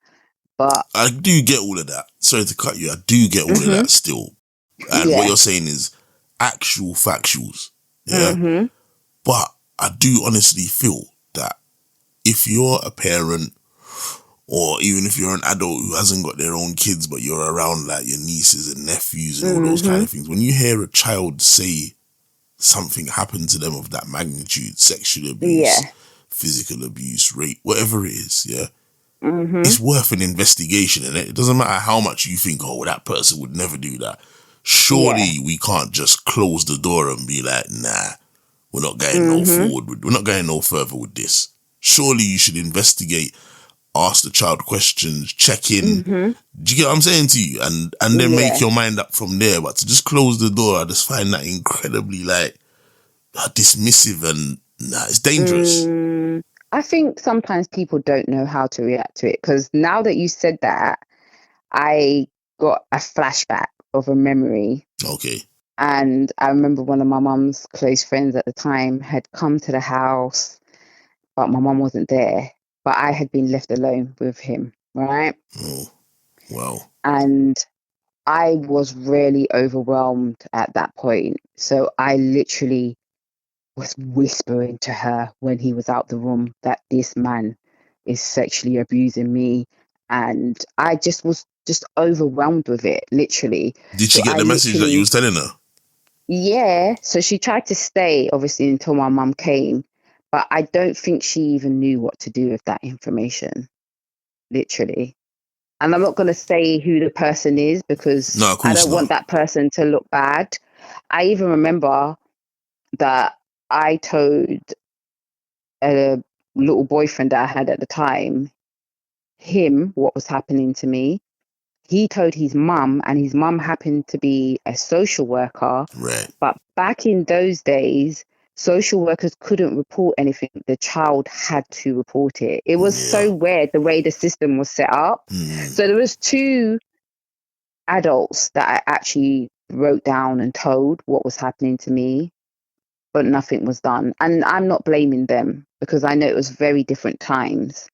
But I do get all of that. Sorry to cut you. I do get all of that still. And what yeah. you're saying is actual factuals. Yeah. Mm-hmm. But I do honestly feel that if you're a parent, or even if you're an adult who hasn't got their own kids, but you're around like your nieces and nephews and all those kind of things, when you hear a child say something happened to them of that magnitude, sexual abuse, Yeah. physical abuse, rape, whatever it is, yeah, Mm-hmm. it's worth an investigation. And it doesn't matter how much you think, oh, that person would never do that. Surely we can't just close the door and be like, nah, we're not going no forward. We're not going no further with this. Surely you should investigate, ask the child questions, check in. Mm-hmm. Do you get what I'm saying to you? And then make your mind up from there. But to just close the door, I just find that incredibly dismissive, and it's dangerous. I think sometimes people don't know how to react to it, because now that you said that, I got a flashback of a memory. Okay. And I remember one of my mum's close friends at the time had come to the house, but my mum wasn't there. But I had been left alone with him, right? Oh, wow. And I was really overwhelmed at that point. So I literally was whispering to her when he was out the room that this man is sexually abusing me. And I just was just overwhelmed with it, literally. Did she So get I the message that you literally, was telling her? yeah. So she tried to stay, obviously, until my mum came. But I don't think she even knew what to do with that information, literally. And I'm not going to say who the person is because No, of I course don't not. want that person to look bad. I even remember that I told a little boyfriend that I had at the time, him, what was happening to me. He told his mum, and his mum happened to be a social worker. Right. But back in those days, social workers couldn't report anything. The child had to report it. It was Yeah. so weird the way the system was set up. So there was two adults that I actually wrote down and told what was happening to me, but nothing was done. And I'm not blaming them because I know it was very different times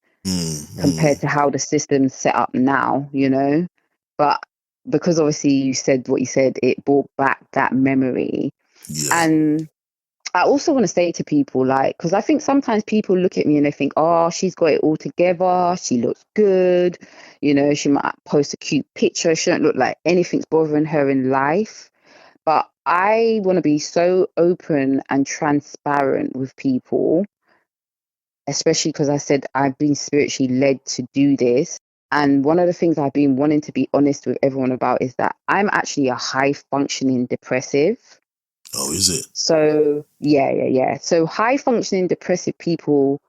compared to how the system's set up now, you know. But because obviously you said what you said, it brought back that memory. Yeah. And I also want to say to people, like, because I think sometimes people look at me and they think, oh, she's got it all together. She looks good. You know, she might post a cute picture. She don't look like anything's bothering her in life. But I want to be so open and transparent with people, especially because I said I've been spiritually led to do this. And one of the things I've been wanting to be honest with everyone about is that I'm actually a high functioning depressive. Oh, is it? So, yeah. So, high functioning depressive people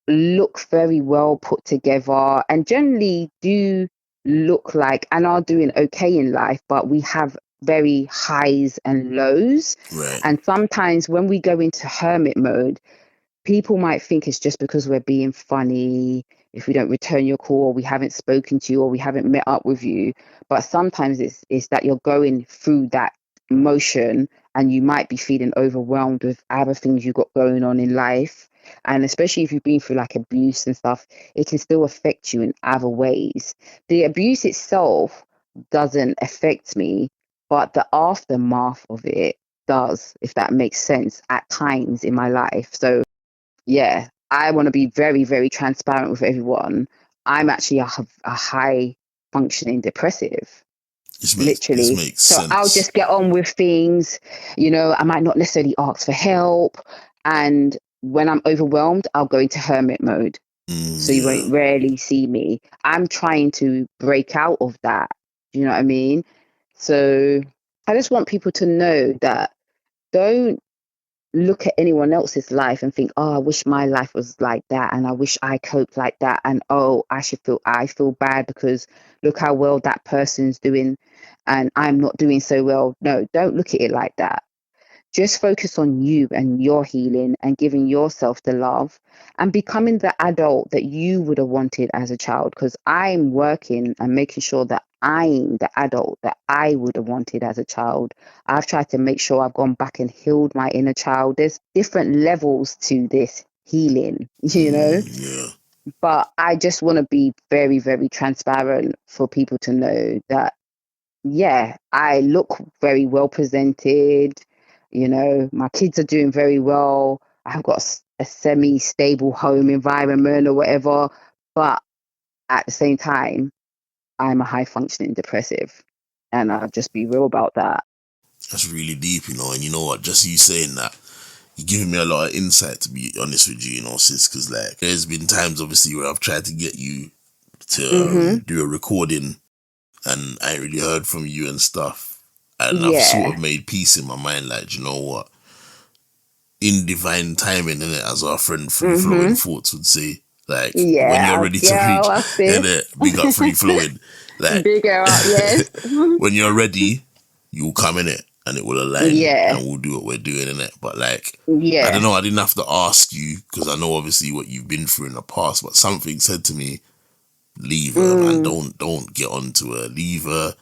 look very well put together and generally do look like and are doing okay in life, but we have very highs and lows. Right. And sometimes when we go into hermit mode, people might think it's just because we're being funny, if we don't return your call, or we haven't spoken to you, or we haven't met up with you. But sometimes it's that you're going through that motion and you might be feeling overwhelmed with other things you've got going on in life. And especially if you've been through like abuse and stuff, it can still affect you in other ways. The abuse itself doesn't affect me, but the aftermath of it does, if that makes sense, at times in my life. So yeah, I want to be very, very transparent with everyone. I'm actually a high functioning depressive, This literally. makes So I'll sense. just get on with things. You know, I might not necessarily ask for help. And when I'm overwhelmed, I'll go into hermit mode. So you Yeah. won't rarely see me. I'm trying to break out of that. Do you know what I mean? So I just want people to know that don't look at anyone else's life and think, oh, I wish my life was like that and I wish I coped like that, and oh, I feel bad because look how well that person's doing and I'm not doing so well. No, don't look at it like that. Just focus on you and your healing and giving yourself the love and becoming the adult that you would have wanted as a child. Because I'm working and making sure that I'm the adult that I would have wanted as a child. I've tried to make sure I've gone back and healed my inner child. There's different levels to this healing, you know, Yeah. but I just want to be very, very transparent for people to know that yeah, I look very well presented. You know, my kids are doing very well. I've got a semi-stable home environment or whatever. But at the same time, I'm a high functioning depressive. And I'll just be real about that. That's really deep, you know. And you know what? Just you saying that, you're giving me a lot of insight, to be honest with you, you know, sis. Because, like, there's been times, obviously, where I've tried to get you to Mm-hmm. do a recording and I ain't really heard from you and stuff. And I've sort Yeah. of made peace in my mind, like, you know what? In divine timing, innit, as our friend Free Flowing Mm-hmm. Thoughts would say, like, when you're Yeah. ready to Girl, reach, I see. innit, big up Free Flowing, like, Bigger up, yes. when you're ready, you'll come in it and it will align Yeah. and we'll do what we're doing in it. But, like, I don't Yeah. know, I didn't have to ask you because I know obviously what you've been through in the past, but something said to me, leave her, man. Mm. Don't get onto her. Leave her.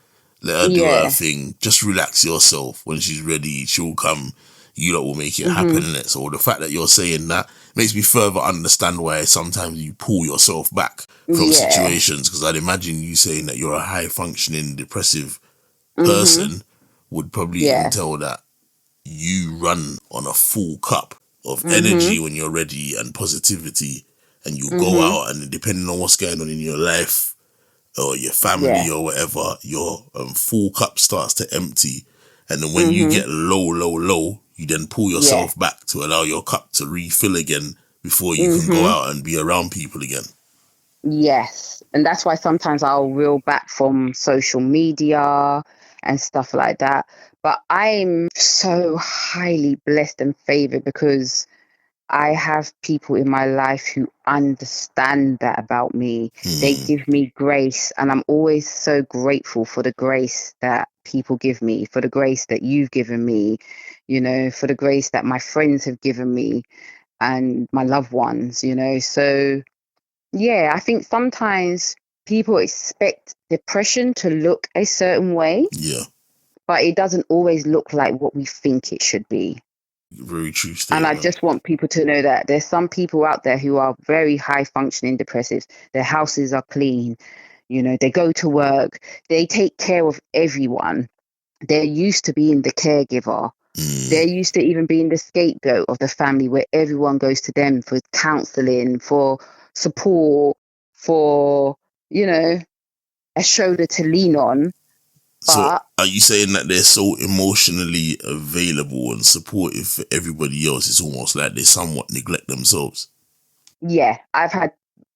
Let her do her Yeah. thing. Just relax yourself. When she's ready, she'll come. You lot will make it happen, Mm-hmm. innit? So the fact that you're saying that makes me further understand why sometimes you pull yourself back from Yeah. situations. Because I'd imagine you saying that you're a high functioning depressive Mm-hmm. person would probably Yeah. entail that you run on a full cup of Mm-hmm. energy when you're ready and positivity, and you go Mm-hmm. out and depending on what's going on in your life or your family Yeah. or whatever, your full cup starts to empty. And then when you Mm-hmm. get low, you then pull Yeah. yourself back to allow your cup to refill again before you can go Mm-hmm. out and be around people again. Yes. And that's why sometimes I'll reel back from social media and stuff like that. But I'm so highly blessed and favored because I have people in my life who understand that about me. They Hmm. give me grace, and I'm always so grateful for the grace that people give me, for the grace that you've given me, you know, for the grace that my friends have given me and my loved ones, you know. So, yeah, I think sometimes people expect depression to look a certain way, Yeah. but it doesn't always look like what we think it should be. Very true And I statement. just want people to know that there's some people out there who are very high functioning depressives. Their houses are clean, they go to work, they take care of everyone. They're used to being the caregiver. They're used to even being the scapegoat of the family, where everyone goes to them for counseling, for support, for, a shoulder to lean on. So But are you saying that they're so emotionally available and supportive for everybody else, it's almost like they somewhat neglect themselves? yeah, I've had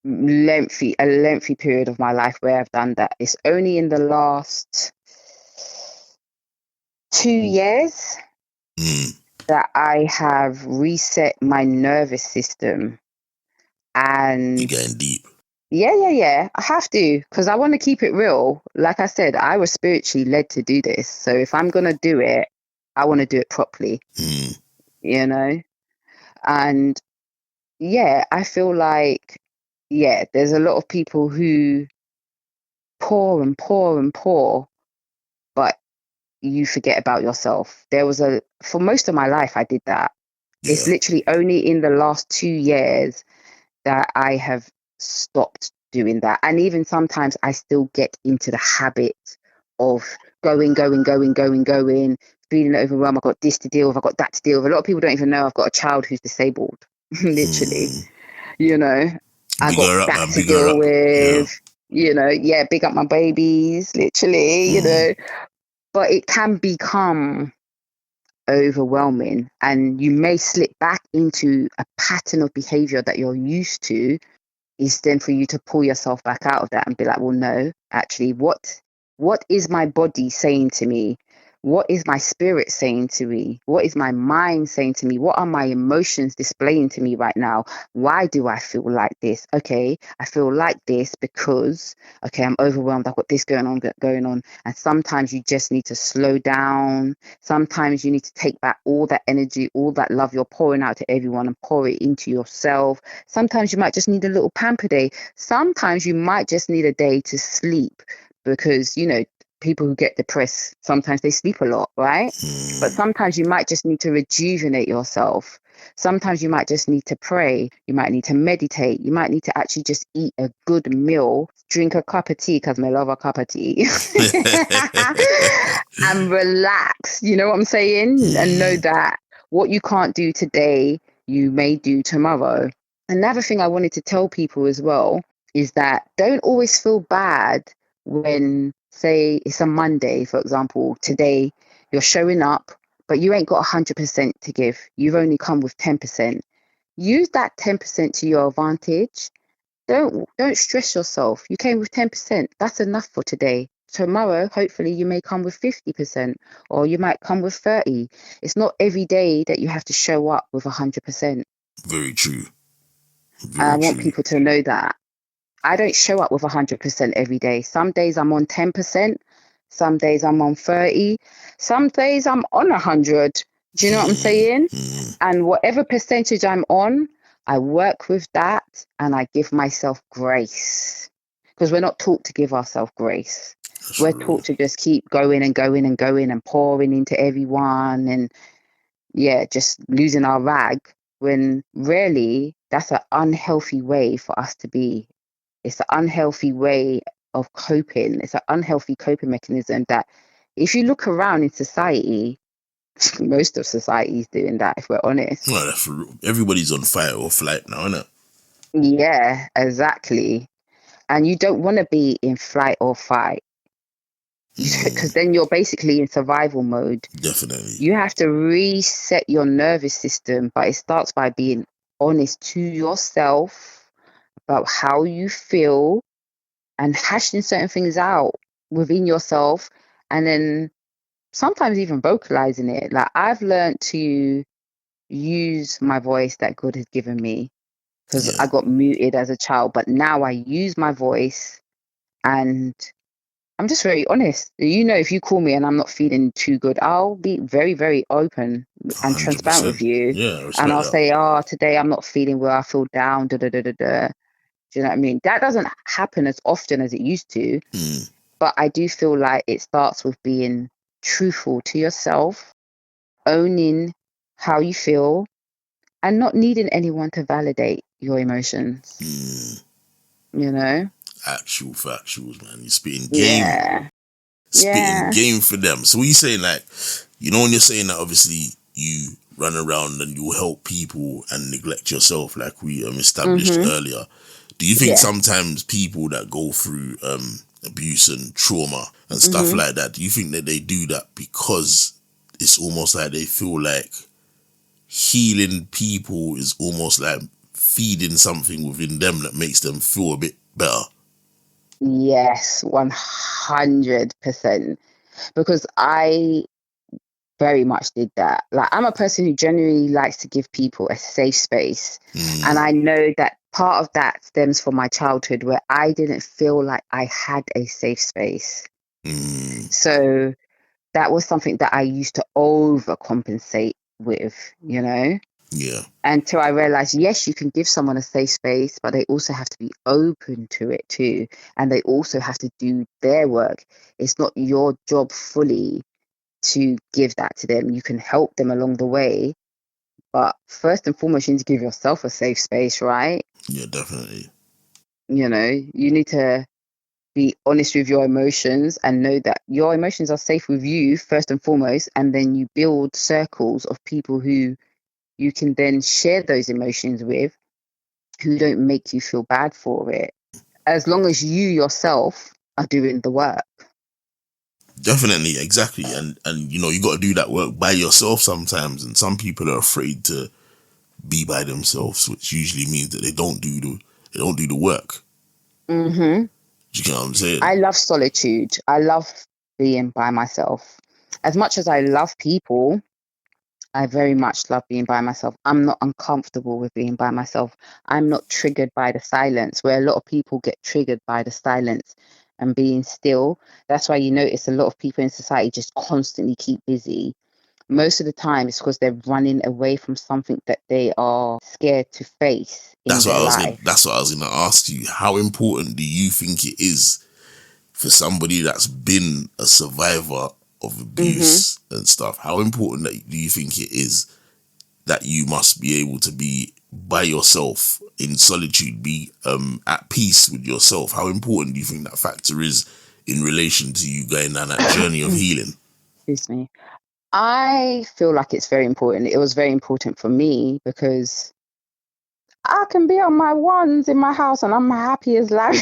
a lengthy period of my life where I've done that. It's only in the last 2 years that I have reset my nervous system. You're And getting deep. yeah, I have to, because I want to keep it real. Like I said, I was spiritually led to do this. So if I'm going to do it, I want to do it properly, And yeah, I feel like, there's a lot of people who pour and pour and pour, but you forget about yourself. For most of my life, I did that. Yeah. It's literally only in the last 2 years that I have stopped doing that. And even sometimes I still get into the habit of going, feeling overwhelmed. I've got this to deal with, I've got that to deal with. A lot of people don't even know I've got a child who's disabled, literally. I Big got her up, that man. to Big her deal up. Yeah. with, big up my babies, literally, But it can become overwhelming, and you may slip back into a pattern of behavior that you're used to. Is then for you to pull yourself back out of that and be like, well, no, actually, what is my body saying to me? What is my spirit saying to me? What is my mind saying to me? What are my emotions displaying to me right now? Why do I feel like this? Okay, I feel like this because, okay, I'm overwhelmed. I've got this going on. And sometimes you just need to slow down. Sometimes you need to take back all that energy, all that love you're pouring out to everyone, and pour it into yourself. Sometimes you might just need a little pamper day. Sometimes you might just need a day to sleep, because, people who get depressed, sometimes they sleep a lot, right? But sometimes you might just need to rejuvenate yourself. Sometimes you might just need to pray. You might need to meditate. You might need to actually just eat a good meal, drink a cup of tea, because I love a cup of tea, and relax. You know what I'm saying? And know that what you can't do today, you may do tomorrow. Another thing I wanted to tell people as well is that don't always feel bad when, say, it's a Monday, for example. Today you're showing up, but you ain't got 100% to give. You've only come with 10%. Use that 10% to your advantage. Don't stress yourself. You came with 10%. That's enough for today. Tomorrow, hopefully, you may come with 50%, or you might come with 30. It's not every day that you have to show up with 100%. Very true. And I Very want true. people to know that I don't show up with 100% every day. Some days I'm on 10%. Some days I'm on 30. Some days I'm on 100. Do you know what I'm saying? And whatever percentage I'm on, I work with that and I give myself grace, because we're not taught to give ourselves grace. That's We're real. taught to just keep going and going and going and pouring into everyone, and just losing our rag, when really that's an unhealthy way for us to be. It's an unhealthy way of coping. It's an unhealthy coping mechanism that, if you look around in society, most of society is doing that, if we're honest. No, that's for real. Everybody's on fight or flight now, innit? Yeah, exactly. And you don't want to be in flight or fight, because then you're basically in survival mode. Definitely. You have to reset your nervous system, but it starts by being honest to yourself about how you feel and hashing certain things out within yourself, and then sometimes even vocalizing it. Like, I've learned to use my voice that God has given me, because Yeah. I got muted as a child, but now I use my voice, and I'm just very honest. If you call me and I'm not feeling too good, I'll be very, very open and transparent with 100%. you. Yeah, I And respect I'll that. say, oh, today I'm not feeling well, I feel down, da da da da da. Do you know what I mean? That doesn't happen as often as it used to, but I do feel like it starts with being truthful to yourself, owning how you feel, and not needing anyone to validate your emotions. You know? Actual factuals, man. You're spitting game. Yeah. Spitting Yeah. game for them. So what you saying, like, when you're saying that obviously you run around and you help people and neglect yourself, like we established earlier, do you think Yeah. sometimes people that go through abuse and trauma and stuff like that, do you think that they do that because it's almost like they feel like healing people is almost like feeding something within them that makes them feel a bit better? Yes, 100%. Because I very much did that. Like, I'm a person who genuinely likes to give people a safe space. And I know that part of that stems from my childhood where I didn't feel like I had a safe space. So that was something that I used to overcompensate with, you know? Yeah. Until I realized, yes, you can give someone a safe space, but they also have to be open to it too. And they also have to do their work. It's not your job fully to give that to them. You can help them along the way. But first and foremost, you need to give yourself a safe space, right? Yeah, definitely. You know, you need to be honest with your emotions and know that your emotions are safe with you first and foremost. And then you build circles of people who you can then share those emotions with, who don't make you feel bad for it, as long as you yourself are doing the work. Definitely, exactly. And you got to do that work by yourself sometimes, and some people are afraid to be by themselves, which usually means that they don't do the work. Mm-hmm. Do you get what I'm saying? I love solitude. I love being by myself. As much as I love people, I very much love being by myself. I'm not uncomfortable with being by myself. I'm not triggered by the silence, where a lot of people get triggered by the silence and being still. That's why you notice a lot of people in society just constantly keep busy. Most of the time, it's because they're running away from something that they are scared to face in their life. That's what I was gonna ask you. How important do you think it is for somebody that's been a survivor of abuse and stuff? How important do you think it is that you must be able to be by yourself in solitude, be at peace with yourself? How important do you think that factor is in relation to you going down that journey of healing? Excuse me. I feel like it's very important. It was very important for me because I can be on my ones in my house and I'm happy as Larry.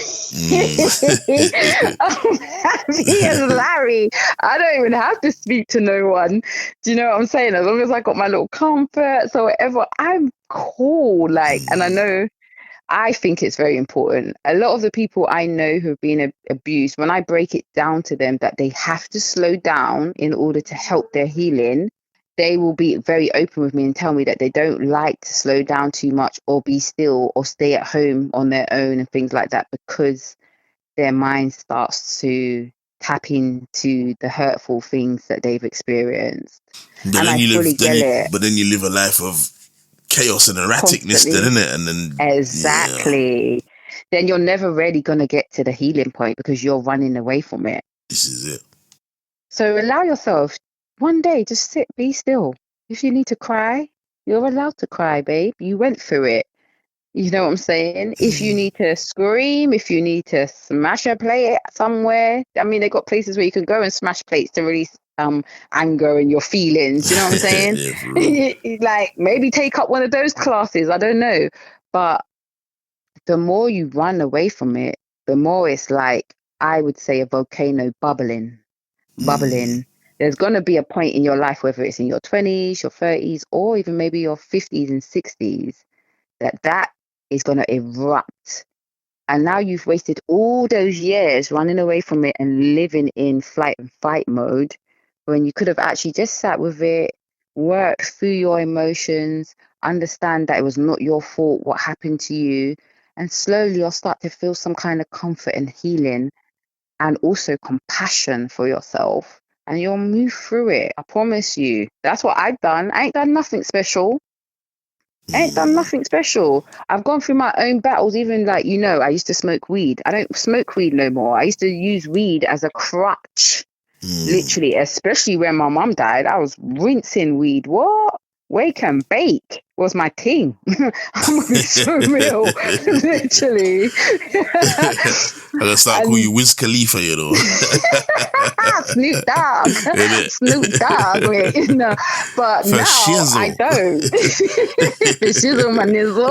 I'm happy as Larry. I don't even have to speak to no one. Do you know what I'm saying? As long as I got my little comforts or whatever, I'm cool. Like, and I think it's very important. A lot of the people I know who have been abused, when I break it down to them that they have to slow down in order to help their healing, they will be very open with me and tell me that they don't like to slow down too much or be still or stay at home on their own and things like that, because their mind starts to tap into the hurtful things that they've experienced. But And then I you fully live, get it. but then you live a life of chaos and erraticness, then, Constantly. innit? And then Exactly. Then you're never really going to get to the healing point because you're running away from it. this is it. So allow yourself one day, just sit, be still. If you need to cry, you're allowed to cry, babe. You went through it. You know what I'm saying? If you need to scream, if you need to smash a plate somewhere, I mean, they got places where you can go and smash plates to release anger and your feelings. You know what I'm saying? Yeah, for real. Like, maybe take up one of those classes. I don't know. But the more you run away from it, the more it's like, I would say, a volcano bubbling. There's going to be a point in your life, whether it's in your 20s, your 30s, or even maybe your 50s and 60s, that is going to erupt. And now you've wasted all those years running away from it and living in flight and fight mode when you could have actually just sat with it, worked through your emotions, understand that it was not your fault what happened to you, and slowly you'll start to feel some kind of comfort and healing and also compassion for yourself. And you'll move through it. I promise you. That's what I've done. I ain't done nothing special. Ain't done nothing special. I've gone through my own battles, even like, I used to smoke weed. I don't smoke weed no more. I used to use weed as a crutch Literally, especially when my mum died, I was rinsing weed. What? Wake and bake was my thing. I'm gonna be so real, literally. I'm gonna start calling you And Wiz Khalifa, you know. Snoop Dogg, Innit? Snoop Dogg, wait, no. But For now I shizzle. don't. For shizzle my nizzle.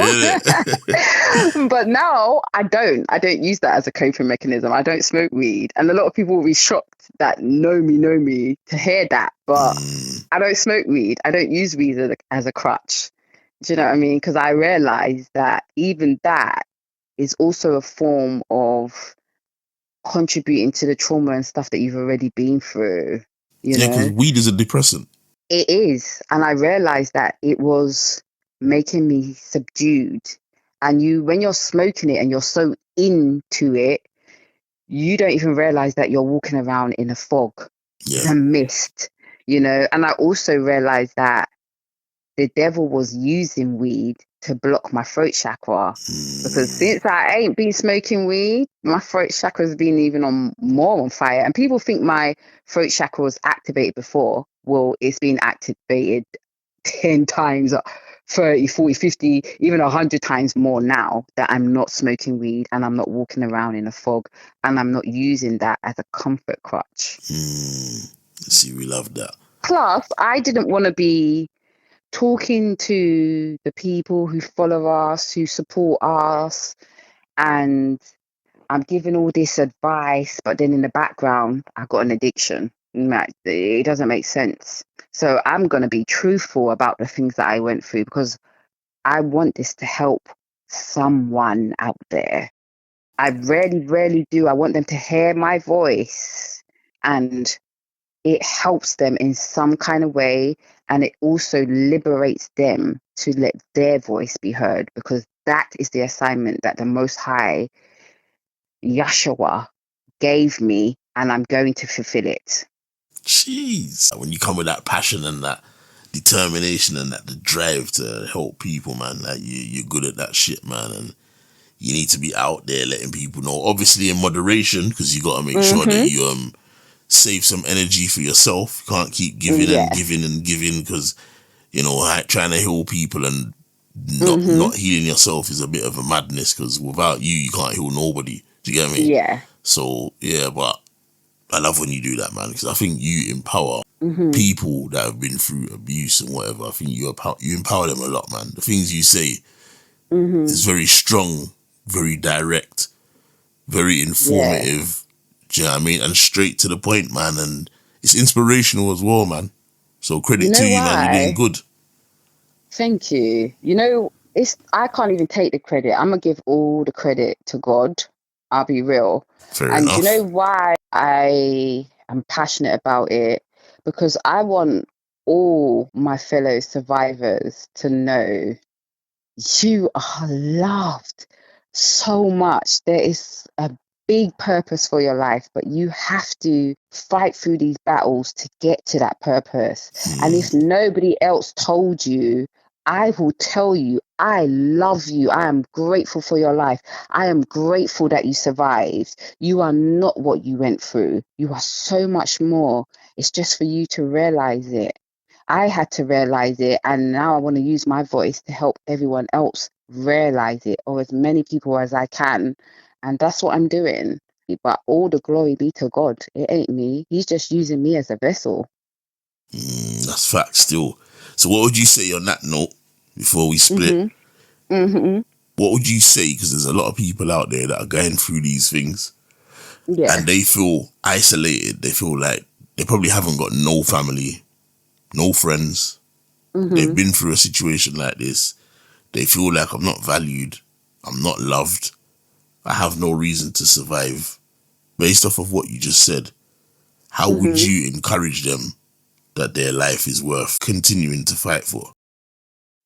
But now I don't. I don't use that as a coping mechanism. I don't smoke weed, and a lot of people will be shocked that know me to hear that. But I don't smoke weed. I don't use weed as a crutch. Do you know what I mean? Because I realize that even that is also a form of contributing to the trauma and stuff that you've already been through. You Yeah, because know, weed is a depressant. it is. And I realized that it was making me subdued. And when you're smoking it and you're so into it, you don't even realize that you're walking around in a fog, in a mist, And I also realized that the devil was using weed to block my throat chakra. Because since I ain't been smoking weed, my throat chakra's been even more on fire. And people think my throat chakra was activated before. Well, it's been activated 10 times, 30, 40, 50, even 100 times more now that I'm not smoking weed and I'm not walking around in a fog and I'm not using that as a comfort crutch. See, we love that. Plus, I didn't want to be talking to the people who follow us, who support us, and I'm giving all this advice, but then in the background, I've got an addiction. It doesn't make sense. So I'm going to be truthful about the things that I went through because I want this to help someone out there. I really, really do. I want them to hear my voice and it helps them in some kind of way. And it also liberates them to let their voice be heard because that is the assignment that the Most High Yahshua gave me, and I'm going to fulfill it. Jeez. When you come with that passion and that determination and that the drive to help people, man, like you're good at that shit, man, and you need to be out there letting people know, obviously in moderation, because you got to make sure that you save some energy for yourself. You can't keep giving and giving and giving because, trying to heal people and not healing yourself is a bit of a madness because without you can't heal nobody. Do you get me? Yeah. So, yeah, but I love when you do that, man, because I think you empower people that have been through abuse and whatever. I think you empower them a lot, man. The things you say is very strong, very direct, very informative. Do you know what I mean? And straight to the point, man. And it's inspirational as well, man. So credit to you, man. You're doing good. Thank you. I can't even take the credit. I'm gonna give all the credit to God. I'll be real. Fair And enough. you know why I am passionate about it? Because I want all my fellow survivors to know you are loved so much. There is a big purpose for your life, but you have to fight through these battles to get to that purpose. And if nobody else told you, I will tell you, I love you. I am grateful for your life. I am grateful that you survived. You are not what you went through. You are so much more. It's just for you to realize it. I had to realize it, and now I want to use my voice to help everyone else realize it, or as many people as I can. And that's what I'm doing. But all the glory be to God. It ain't me. He's just using me as a vessel. That's fact still. So what would you say on that note before we split? What would you say? Because there's a lot of people out there that are going through these things and they feel isolated. They feel like they probably haven't got no family, no friends. They've been through a situation like this. They feel like I'm not valued. I'm not loved. I have no reason to survive. Based off of what you just said, how would you encourage them that their life is worth continuing to fight for?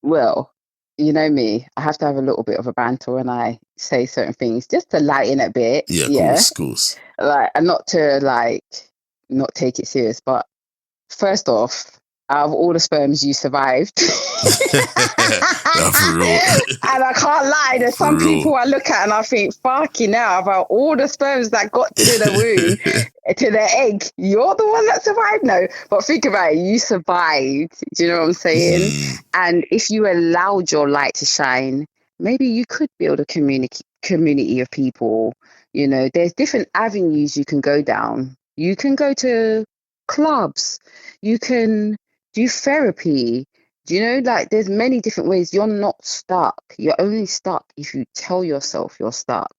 Well, you know me, I have to have a little bit of a banter when I say certain things just to lighten a bit. Yeah, of course. And not to not take it serious, but first off, out of all the sperms, you survived. Nah, for real. And I can't lie, there's For some real. people I look at and I think, fucking hell, about all the sperms that got to the womb, to the egg, you're the one that survived? No, but think about it, you survived. Do you know what I'm saying? And if you allowed your light to shine, maybe you could build a community of people. You know, there's different avenues you can go down. You can go to clubs, you can do therapy. Do you know, like, there's many different ways. You're not stuck. You're only stuck if you tell yourself you're stuck.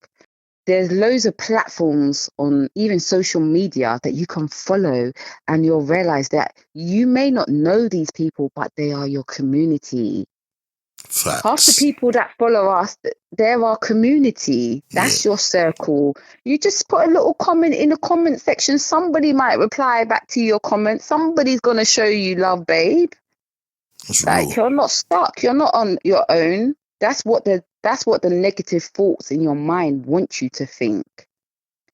There's loads of platforms on even social media that you can follow, and you'll realize that you may not know these people, but they are your community. Facts. Half the people that follow us, they're our community. That's your circle. You just put a little comment in the comment section. Somebody might reply back to your comment. Somebody's going to show you love, babe. That's Like, real. you're not stuck. You're not on your own. That's what the negative thoughts in your mind want you to think.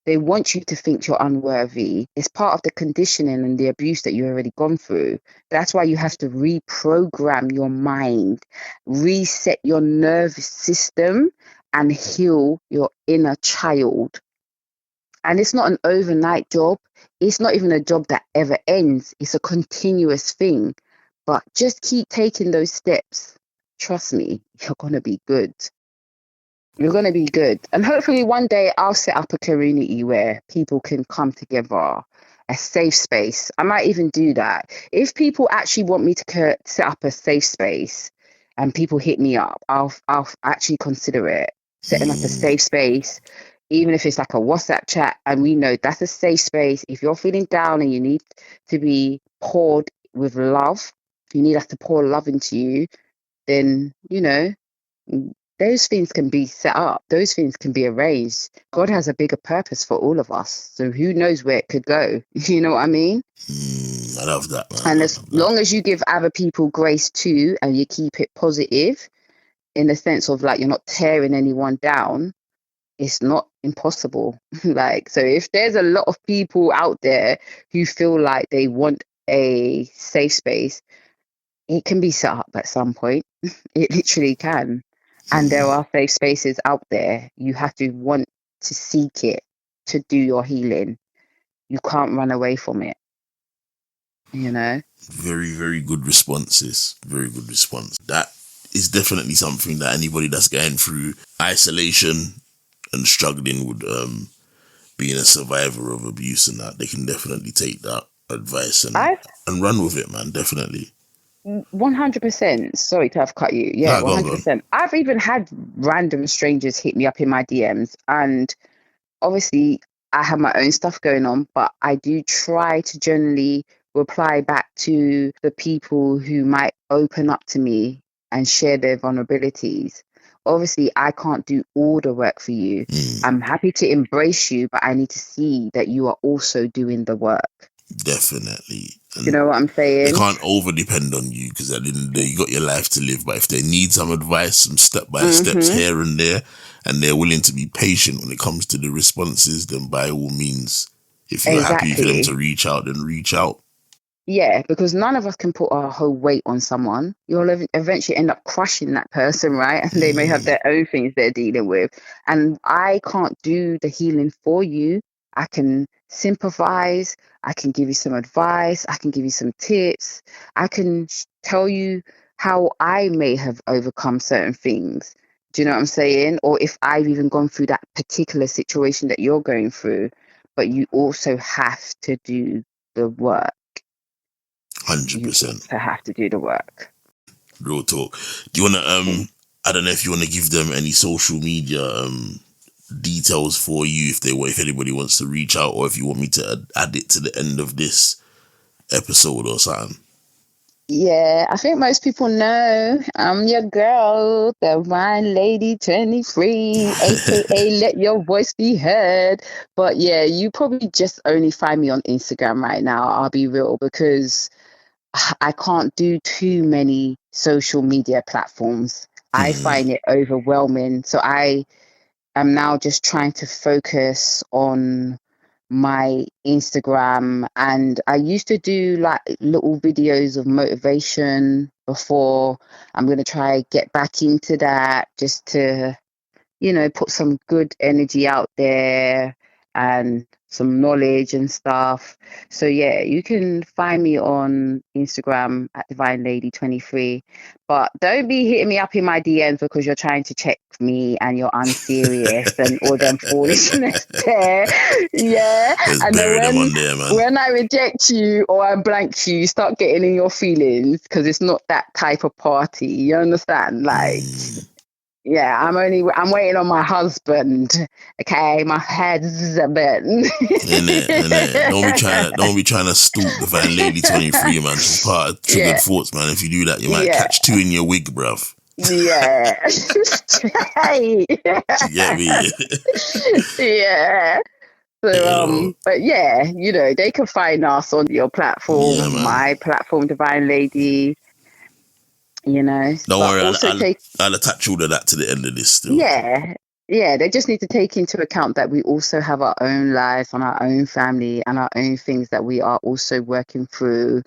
They want you to think you're unworthy. It's part of the conditioning and the abuse that you've already gone through. That's why you have to reprogram your mind, reset your nervous system, and heal your inner child. And it's not an overnight job. It's not even a job that ever ends. It's a continuous thing. But just keep taking those steps. Trust me, you're going to be good. You're going to be good. And hopefully one day I'll set up a community where people can come together, a safe space. I might even do that. If people actually want me to set up a safe space and people hit me up, I'll actually consider it. Setting up a safe space, even if it's like a WhatsApp chat, and we know that's a safe space. If you're feeling down and you need to be poured with love, you need us to pour love into you, then, you know, those things can be set up. Those things can be arranged. God has a bigger purpose for all of us. So who knows where it could go? You know what I mean? I love that, man. And as long as you give other people grace too, and you keep it positive in the sense of like you're not tearing anyone down, it's not impossible. Like, so if there's a lot of people out there who feel like they want a safe space, it can be set up at some point. It literally can. And there are safe spaces out there. You have to want to seek it to do your healing. You can't run away from it. You know? Very, very good responses. Very good response. That is definitely something that anybody that's going through isolation and struggling with being a survivor of abuse and that, they can definitely take that advice and run with it, man. Definitely. 100%. Sorry to have cut you. Yeah, Nah, go on, go on. 100%. I've even had random strangers hit me up in my DMs, and obviously I have my own stuff going on, but I do try to generally reply back to the people who might open up to me and share their vulnerabilities. Obviously, I can't do all the work for you. I'm happy to embrace you, but I need to see that you are also doing the work. Definitely. And you know what I'm saying? they can't over depend on you, because at the end of the day, you got your life to live. But if they need some advice, some step by steps here and there, and they're willing to be patient when it comes to the responses, then by all means, if you're happy for them to reach out, then reach out. Yeah, because none of us can put our whole weight on someone. You'll eventually end up crushing that person, right? And they may have their own things they're dealing with. And I can't do the healing for you. I can sympathize. I can give you some advice. I can give you some tips. I can tell you how I may have overcome certain things. Do you know what I'm saying? Or if I've even gone through that particular situation that you're going through. But you also have to do the work. 100%. To have to do the work. Real talk. Do you want to, I don't know if you want to give them any social media details for you, if anybody wants to reach out, or if you want me to add it to the end of this episode or something. Yeah, I think most people know I'm your girl, the Divinelady23, aka Let Your Voice Be Heard. But yeah, you probably just only find me on Instagram right now, I'll be real, because I can't do too many social media platforms. I find it overwhelming. So I am now just trying to focus on my Instagram, and I used to do like little videos of motivation before. I'm going to try get back into that just to, put some good energy out there and some knowledge and stuff. So yeah, you can find me on Instagram at Divinelady23. But don't be hitting me up in my DMs because you're trying to check me and you're unserious and all them foolishness there. Yeah. Let's And then bury them on there, man. when I reject you or I blank you, start getting in your feelings because it's not that type of party. You understand? Like, yeah, I'm waiting on my husband. Okay, my husband. Innit. Don't be trying to stalk Divinelady23, man. She's part of Triggered Thoughts, man. If you do that, you might catch two in your wig, bruv. Yeah. You get me? Yeah. So, but yeah, they can find us on your platform, my platform, Divine Lady. Don't worry, I'll attach all of that to the end of this still. Yeah, they just need to take into account that we also have our own lives and our own family and our own things that we are also working through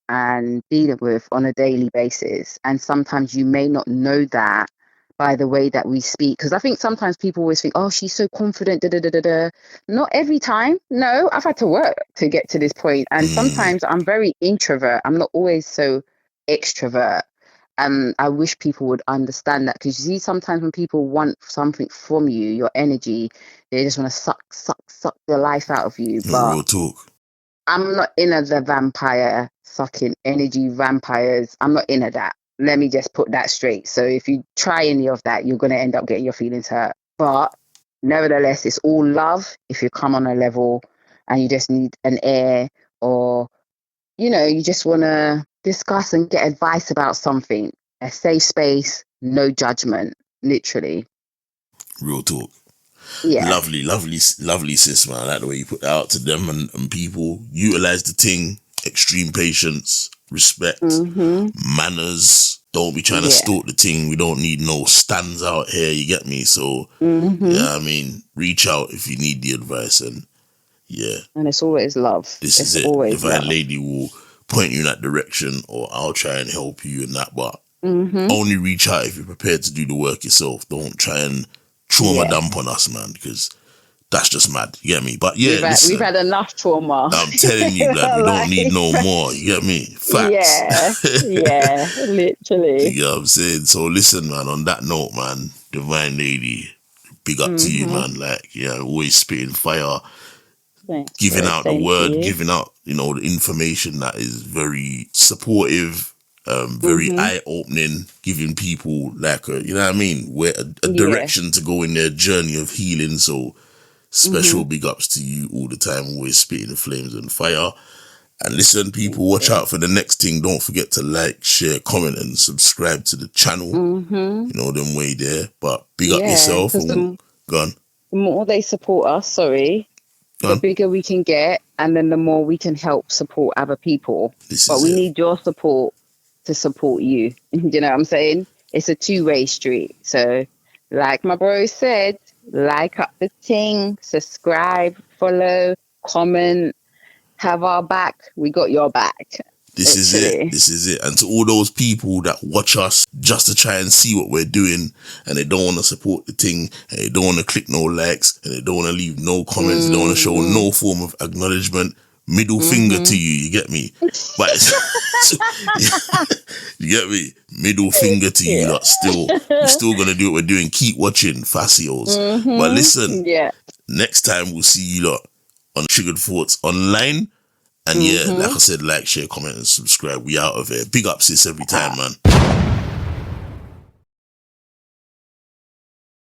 and dealing with on a daily basis. And sometimes you may not know that by the way that we speak, because I think sometimes people always think, oh, she's so confident, da da da da da. Not every time. No, I've had to work to get to this point, and sometimes I'm very introvert. I'm not always so extrovert. And I wish people would understand that, because you see, sometimes when people want something from you, your energy, they just want to suck the life out of you. But real talk. I'm not into the vampire sucking energy vampires. I'm not into that. Let me just put that straight. So if you try any of that, you're going to end up getting your feelings hurt. But nevertheless, it's all love. If you come on a level and you just need an air, or you just want to discuss and get advice about something, a safe space, no judgment, literally. Real talk. Yeah. Lovely sis, man. I like the way you put that out to them and people. Utilize the thing, extreme patience, respect, manners. Don't be trying to stalk the thing. We don't need no stands out here, you get me? So, reach out if you need the advice, and and it's always love. This is it. Divine Lady will point you in that direction, or I'll try and help you in that, but only reach out if you're prepared to do the work yourself. Don't try and trauma dump on us, man, because that's just mad. You get me? But we've had enough trauma. I'm telling you, blood, we don't need no more. You get me? Facts. Yeah, literally. You know what I'm saying? So listen, man, on that note, man, Divine Lady, big up to you, man. Like, always spitting fire. Thanks, giving out the word, giving out, the information that is very supportive, very eye-opening, giving people like a direction to go in their journey of healing. So special big ups to you all the time, always spitting the flames and fire. And listen, people, watch out for the next thing. Don't forget to like, share, comment, and subscribe to the channel. Them way there. But big up yourself. Go on. The more they support us, the bigger we can get, and then the more we can help support other people. But we need your support to support you. You know what I'm saying? It's a two-way street. So, like my bro said, like up the thing, subscribe, follow, comment, have our back. We got your back. This is it. And to all those people that watch us just to try and see what we're doing, and they don't want to support the thing, and they don't want to click no likes, and they don't want to leave no comments, they don't want to show no form of acknowledgement, middle finger to you get me? But you get me? Middle finger to you lot still. We're still going to do what we're doing. Keep watching Facios. But listen, next time we'll see you lot on Triggered Thoughts Online. And like I said, like, share, comment, and subscribe. We out of here. Big up, sis, every time, man.